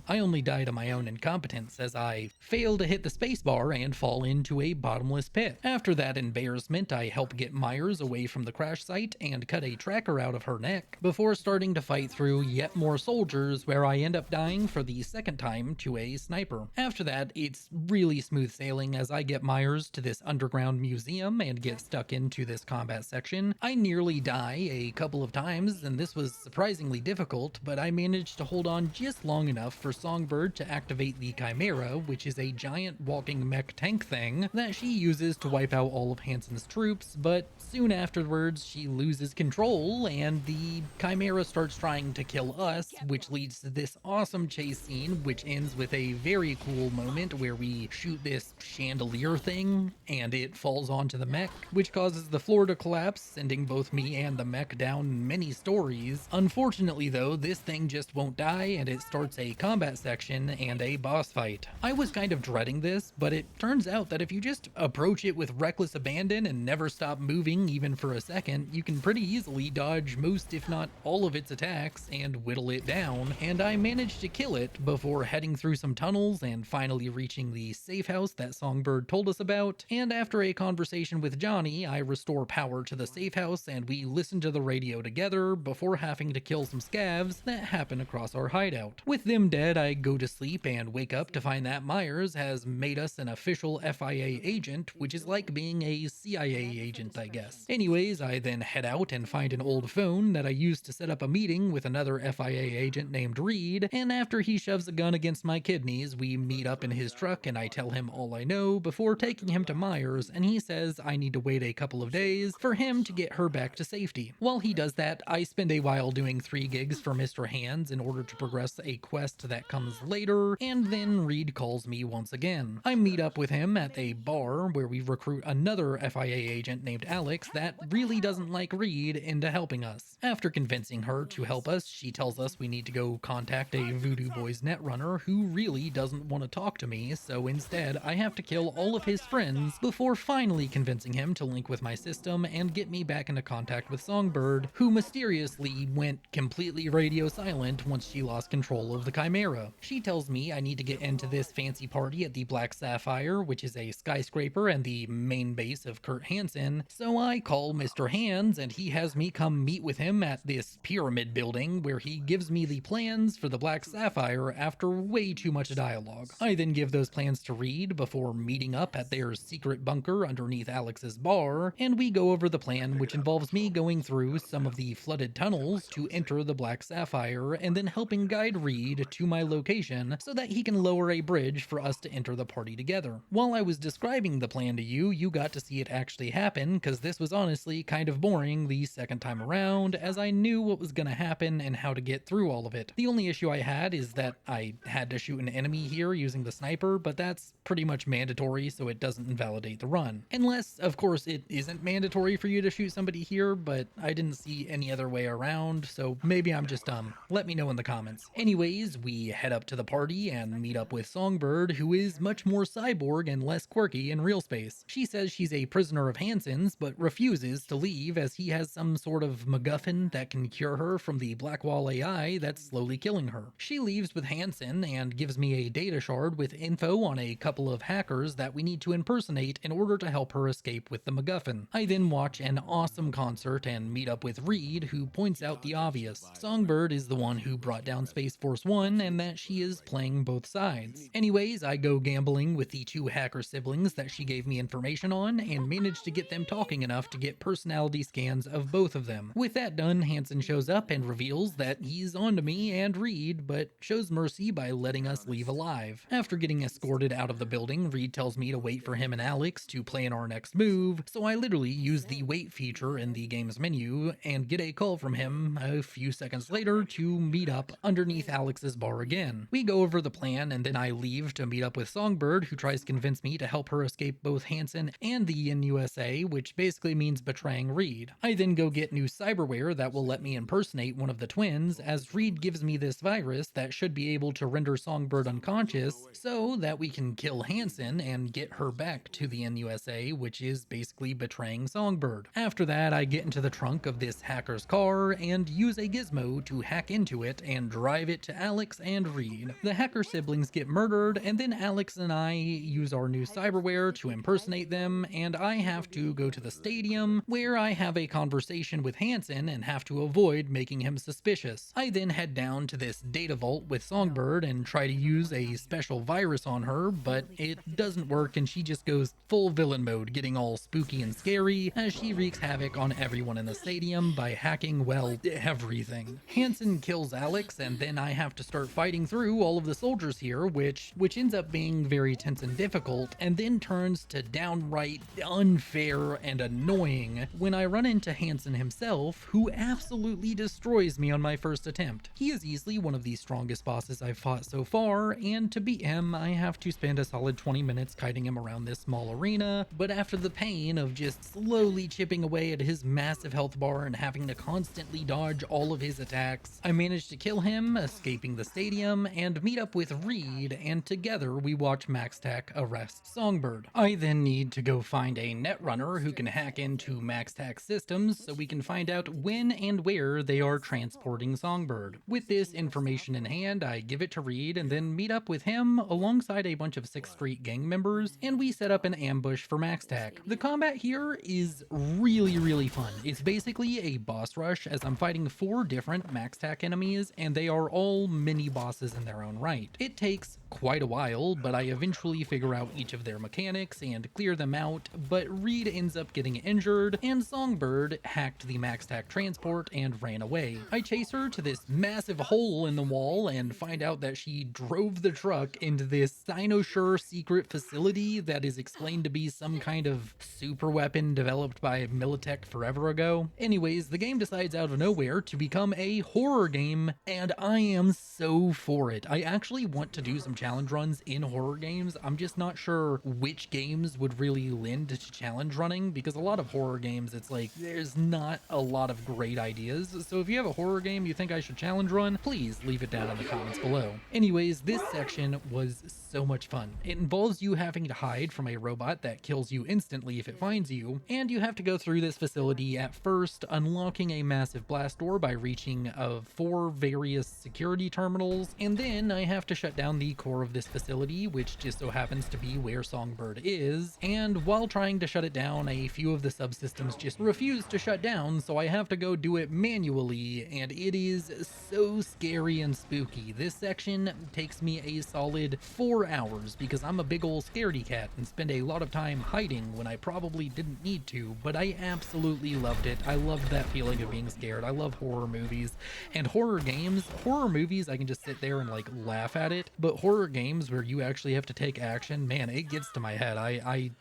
I only die to my own incompetence as I fail to hit the spacebar and fall into a bottomless pit. After that embarrassment, I help get Myers away from the crash site and cut a tracker out of her neck before starting to fight through yet more soldiers, where I end up dying for the second time to a sniper. After that, it's really smooth sailing as I get Myers to this underground museum and get stuck into this combat section. I nearly die a couple of times, and this was surprisingly difficult, but I managed to hold on just long enough for Songbird to activate the Chimera, which is a giant walking mech tank thing that she uses to wipe out all of Hansen's troops, but soon afterwards happens, she loses control and the Chimera starts trying to kill us, which leads to this awesome chase scene, which ends with a very cool moment where we shoot this chandelier thing and it falls onto the mech, which causes the floor to collapse, sending both me and the mech down many stories. Unfortunately though, this thing just won't die and it starts a combat section and a boss fight. I was kind of dreading this, but it turns out that if you just approach it with reckless abandon and never stop moving even for a second, you can pretty easily dodge most if not all of its attacks and whittle it down, and I managed to kill it before heading through some tunnels and finally reaching the safe house that Songbird told us about. And after a conversation with Johnny, I restore power to the safe house and we listen to the radio together before having to kill some scavs that happen across our hideout. With them dead, I go to sleep and wake up to find that Myers has made us an official FIA agent, which is like being a CIA agent, I guess. Anyways, I then head out and find an old phone that I used to set up a meeting with another FIA agent named Reed, and after he shoves a gun against my kidneys, we meet up in his truck and I tell him all I know before taking him to Myers, and he says I need to wait a couple of days for him to get her back to safety. While he does that, I spend a while doing 3 gigs for Mr. Hands in order to progress a quest that comes later, and then Reed calls me once again. I meet up with him at a bar where we recruit another FIA agent named Alex that really doesn't like Reed into helping us. After convincing her to help us, she tells us we need to go contact a Voodoo Boys netrunner who really doesn't want to talk to me, so instead I have to kill all of his friends before finally convincing him to link with my system and get me back into contact with Songbird, who mysteriously went completely radio silent once she lost control of the Chimera. She tells me I need to get into this fancy party at the Black Sapphire, which is a skyscraper and the main base of Kurt Hansen, so I call Mr. Hands and he has me come meet with him at this pyramid building where he gives me the plans for the Black Sapphire after way too much dialogue. I then give those plans to Reed before meeting up at their secret bunker underneath Alex's bar, and we go over the plan, which involves me going through some of the flooded tunnels to enter the Black Sapphire and then helping guide Reed to my location so that he can lower a bridge for us to enter the party together. While I was describing the plan to you, you got to see it actually happen, because this was honestly kind of boring the second time around, as I knew what was gonna happen and how to get through all of it. The only issue I had is that I had to shoot an enemy here using the sniper, but that's pretty much mandatory, so it doesn't invalidate the run. Unless, of course, it isn't mandatory for you to shoot somebody here, but I didn't see any other way around, so maybe I'm just dumb. Let me know in the comments. Anyways, we head up to the party and meet up with Songbird, who is much more cyborg and less quirky in real space. She says she's a prisoner of Hansen's, but refuses to leave as he has some sort of MacGuffin that can cure her from the Blackwall AI that's slowly killing her. She leaves with Hansen and gives me a data shard with info on a couple of hackers that we need to impersonate in order to help her escape with the MacGuffin. I then watch an awesome concert and meet up with Reed, who points out the obvious. Songbird is the one who brought down Space Force 1 and that she is playing both sides. Anyways, I go gambling with the 2 hacker siblings that she gave me information on and manage to get them talking enough to get personality scans of both of them. With that done, Hansen shows up and reveals that he's onto me and Reed, but shows mercy by letting us leave alive. After getting escorted out of the building, Reed tells me to wait for him and Alex to plan our next move, so I literally use the wait feature in the game's menu and get a call from him a few seconds later to meet up underneath Alex's bar again. We go over the plan and then I leave to meet up with Songbird, who tries to convince me to help her escape both Hansen and the NUSA, which basically means betraying Reed. I then go get new cyberware that will let me impersonate one of the twins, as Reed gives me this virus that should be able to render Songbird unconscious so that we can kill Hansen and get her back to the NUSA, which is basically betraying Songbird. After that, I get into the trunk of this hacker's car and use a gizmo to hack into it and drive it to Alex and Reed. The hacker siblings get murdered, and then Alex and I use our new cyberware to impersonate them, and I have to go to the stadium where I have a conversation with Hansen and have to avoid making him suspicious. I then head down to this data vault with Songbird and try to use a special virus on her, but it doesn't work and she just goes full villain mode, getting all spooky and scary as she wreaks havoc on everyone in the stadium by hacking, well, everything. Hansen kills Alex, and then I have to start fighting through all of the soldiers here, which ends up being very tense and difficult, and then turns to downright unfair and annoying when when I run into Hansen himself, who absolutely destroys me on my first attempt. He is easily one of the strongest bosses I've fought so far, and to beat him, I have to spend a solid 20 minutes kiting him around this small arena, but after the pain of just slowly chipping away at his massive health bar and having to constantly dodge all of his attacks, I managed to kill him, escaping the stadium, and meet up with Reed, and together we watch MaxTac arrest Songbird. I then need to go find a netrunner who can hack into MaxTac's systems so we can find out when and where they are transporting Songbird. With this information in hand, I give it to Reed and then meet up with him alongside a bunch of 6th Street gang members, and we set up an ambush for MaxTac. The combat here is really fun. It's basically a boss rush as I'm fighting 4 different MaxTac enemies, and they are all mini bosses in their own right. It takes quite a while, but I eventually figure out each of their mechanics and clear them out, but Reed ends up getting injured, and Songbird hacked the MaxTac transport and ran away. I chase her to this massive hole in the wall and find out that she drove the truck into this Cynosure secret facility that is explained to be some kind of super weapon developed by Militech forever ago. Anyways, the game decides out of nowhere to become a horror game, and I am so for it. I actually want to do some challenge runs in horror games. I'm just not sure which games would really lend to challenge running, because a lot of horror games, it's like there's not a lot of great ideas. So if you have a horror game you think I should challenge run, please leave it down in the comments below. Anyways, this section was so much fun. It involves you having to hide from a robot that kills you instantly if it finds you, and you have to go through this facility at first, unlocking a massive blast door by reaching 4 various security terminals, and then I have to shut down the core of this facility, which just so happens to be where Songbird is, and while trying to shut it down, a few of the subsystems just refuse to shut down, so I have to go do it manually, and it is so scary and spooky. This section takes me a solid 4 hours because I'm a big ol' scaredy cat and spend a lot of time hiding when I probably didn't need to, but I absolutely loved it. I loved that feeling of being scared. I love horror movies and horror games. Horror movies, I can just sit there and like laugh at it, but horror games where you actually have to take action, man, it gets to my head.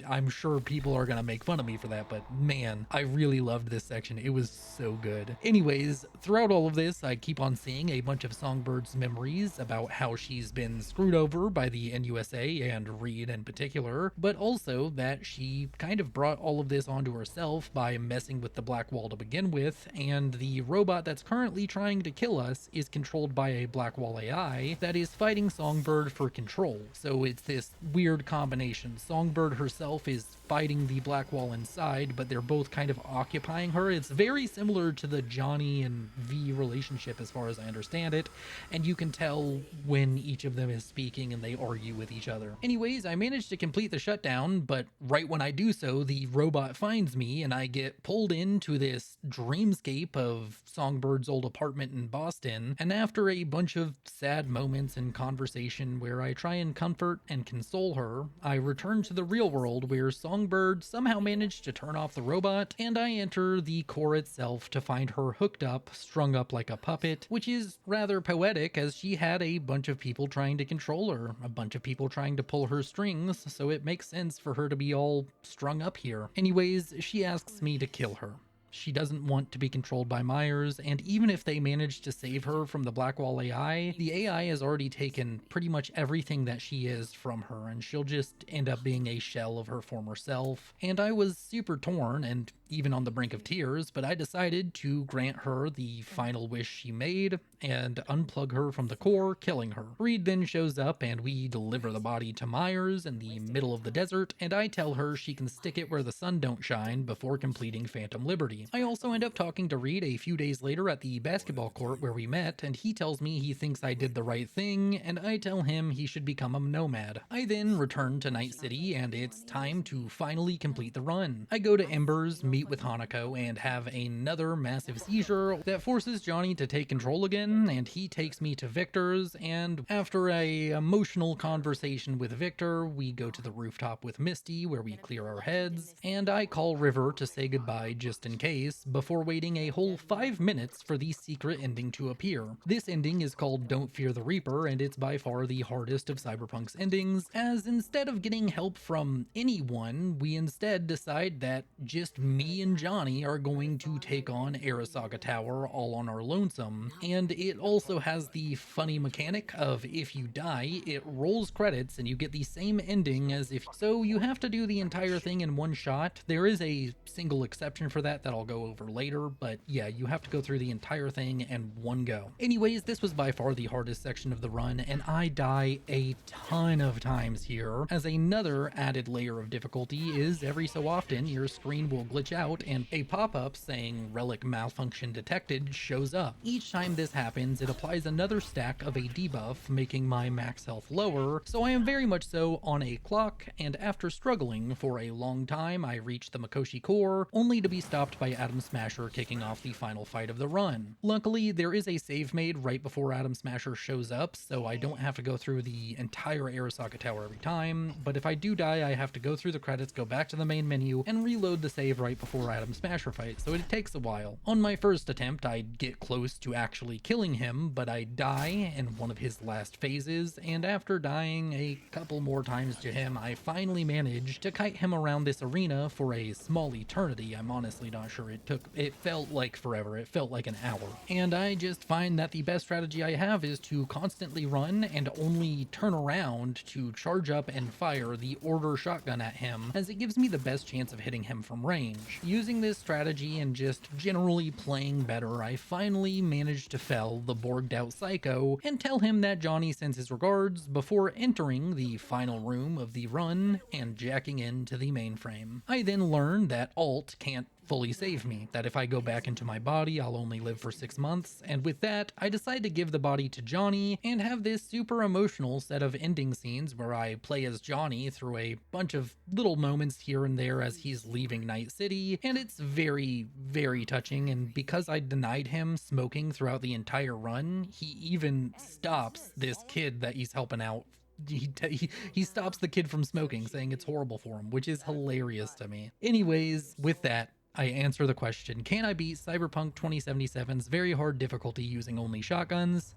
I'm sure people are gonna make fun of me for that, but man, I really loved this section. It was so good. Anyways, throughout all of this, I keep on seeing a bunch of Songbird's memories about how she's been screwed over by the NUSA and Reed in particular, but also that she kind of brought all of this onto herself by messing with the Black Wall to begin with, and the robot that's currently trying to kill us is controlled by a Black Wall AI that is fighting Songbird for control. So it's this weird combination. Songbird herself is fighting the Black Wall inside, but they're both kind of occupying her. It's very similar to the Johnny and V relationship as far as I understand it, and you can tell when each of them is speaking and they argue with each other. Anyways, I managed to complete the shutdown, but right when I do so, the robot finds me and I get pulled into this dreamscape of Songbird's old apartment in Boston, and after a bunch of sad moments and conversation where I try and comfort and console her, I return to the real world where Songbird somehow managed to turn off the robot, and I enter the core itself to find her hooked up, strung up like a puppet, which is rather poetic as she had a bunch of people trying to control her, a bunch of people trying to pull her strings, so it makes sense for her to be all strung up here. Anyways, she asks me to kill her. She doesn't want to be controlled by Myers, and even if they manage to save her from the Black Wall AI, the AI has already taken pretty much everything that she is from her, and she'll just end up being a shell of her former self. And I was super torn and even on the brink of tears, but I decided to grant her the final wish she made and unplug her from the core, killing her. Reed then shows up and we deliver the body to Myers in the middle of the desert, and I tell her she can stick it where the sun don't shine before completing Phantom Liberty. I also end up talking to Reed a few days later at the basketball court where we met, and he tells me he thinks I did the right thing, and I tell him he should become a Nomad. I then return to Night City, and it's time to finally complete the run. I go to Embers, meet with Hanako, and have another massive seizure that forces Johnny to take control again, and he takes me to Victor's, and after a emotional conversation with Victor, we go to the rooftop with Misty where we clear our heads, and I call River to say goodbye just in case, before waiting a whole 5 minutes for the secret ending to appear. This ending is called Don't Fear the Reaper, and it's by far the hardest of Cyberpunk's endings, as instead of getting help from anyone, we instead decide that just me me and Johnny are going to take on Arasaka Tower all on our lonesome, and it also has the funny mechanic of if you die, it rolls credits and you get the same ending as if, so you have to do the entire thing in one shot. There is a single exception for that I'll go over later, but yeah, you have to go through the entire thing in one go. Anyways, this was by far the hardest section of the run, and I die a ton of times here, as another added layer of difficulty is every so often your screen will glitch out and a pop-up saying relic malfunction detected shows up. Each time this happens, it applies another stack of a debuff, making my max health lower, so I am very much so on a clock, and after struggling for a long time, I reached the Mikoshi core, only to be stopped by Atom Smasher kicking off the final fight of the run. Luckily, there is a save made right before Atom Smasher shows up, so I don't have to go through the entire Arasaka Tower every time, but if I do die, I have to go through the credits, go back to the main menu, and reload the save right before Atom Smasher fight, so it takes a while. On my first attempt, I'd get close to actually killing him, but I die in one of his last phases, and after dying a couple more times to him, I finally managed to kite him around this arena for a small eternity. I'm honestly not sure it felt like forever. It felt like an hour. And I just find that the best strategy I have is to constantly run and only turn around to charge up and fire the order shotgun at him, as it gives me the best chance of hitting him from range. Using this strategy and just generally playing better, I finally managed to fell the borged out psycho and tell him that Johnny sends his regards before entering the final room of the run and jacking into the mainframe. I then learned that Alt can't fully save me, that if I go back into my body, I'll only live for 6 months, and with that, I decide to give the body to Johnny and have this super emotional set of ending scenes where I play as Johnny through a bunch of little moments here and there as he's leaving Night City, and it's very, very touching, and because I denied him smoking throughout the entire run, he even stops this kid that he's helping out. He stops the kid from smoking, saying it's horrible for him, which is hilarious to me. Anyways, with that, I answer the question, can I beat Cyberpunk 2077's very hard difficulty using only shotguns?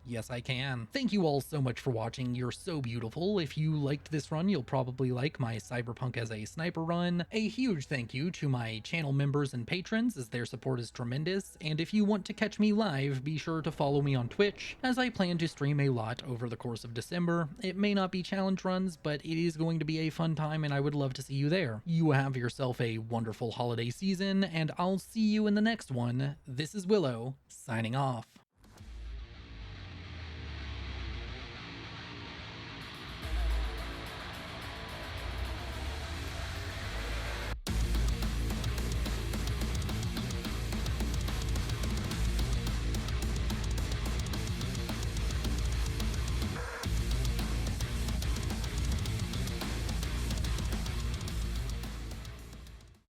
Yes, I can. Thank you all so much for watching. You're so beautiful. If you liked this run, you'll probably like my Cyberpunk as a sniper run. A huge thank you to my channel members and patrons, as their support is tremendous. And if you want to catch me live, be sure to follow me on Twitch, as I plan to stream a lot over the course of December. It may not be challenge runs, but it is going to be a fun time, and I would love to see you there. You have yourself a wonderful holiday season, and I'll see you in the next one. This is Willow, signing off.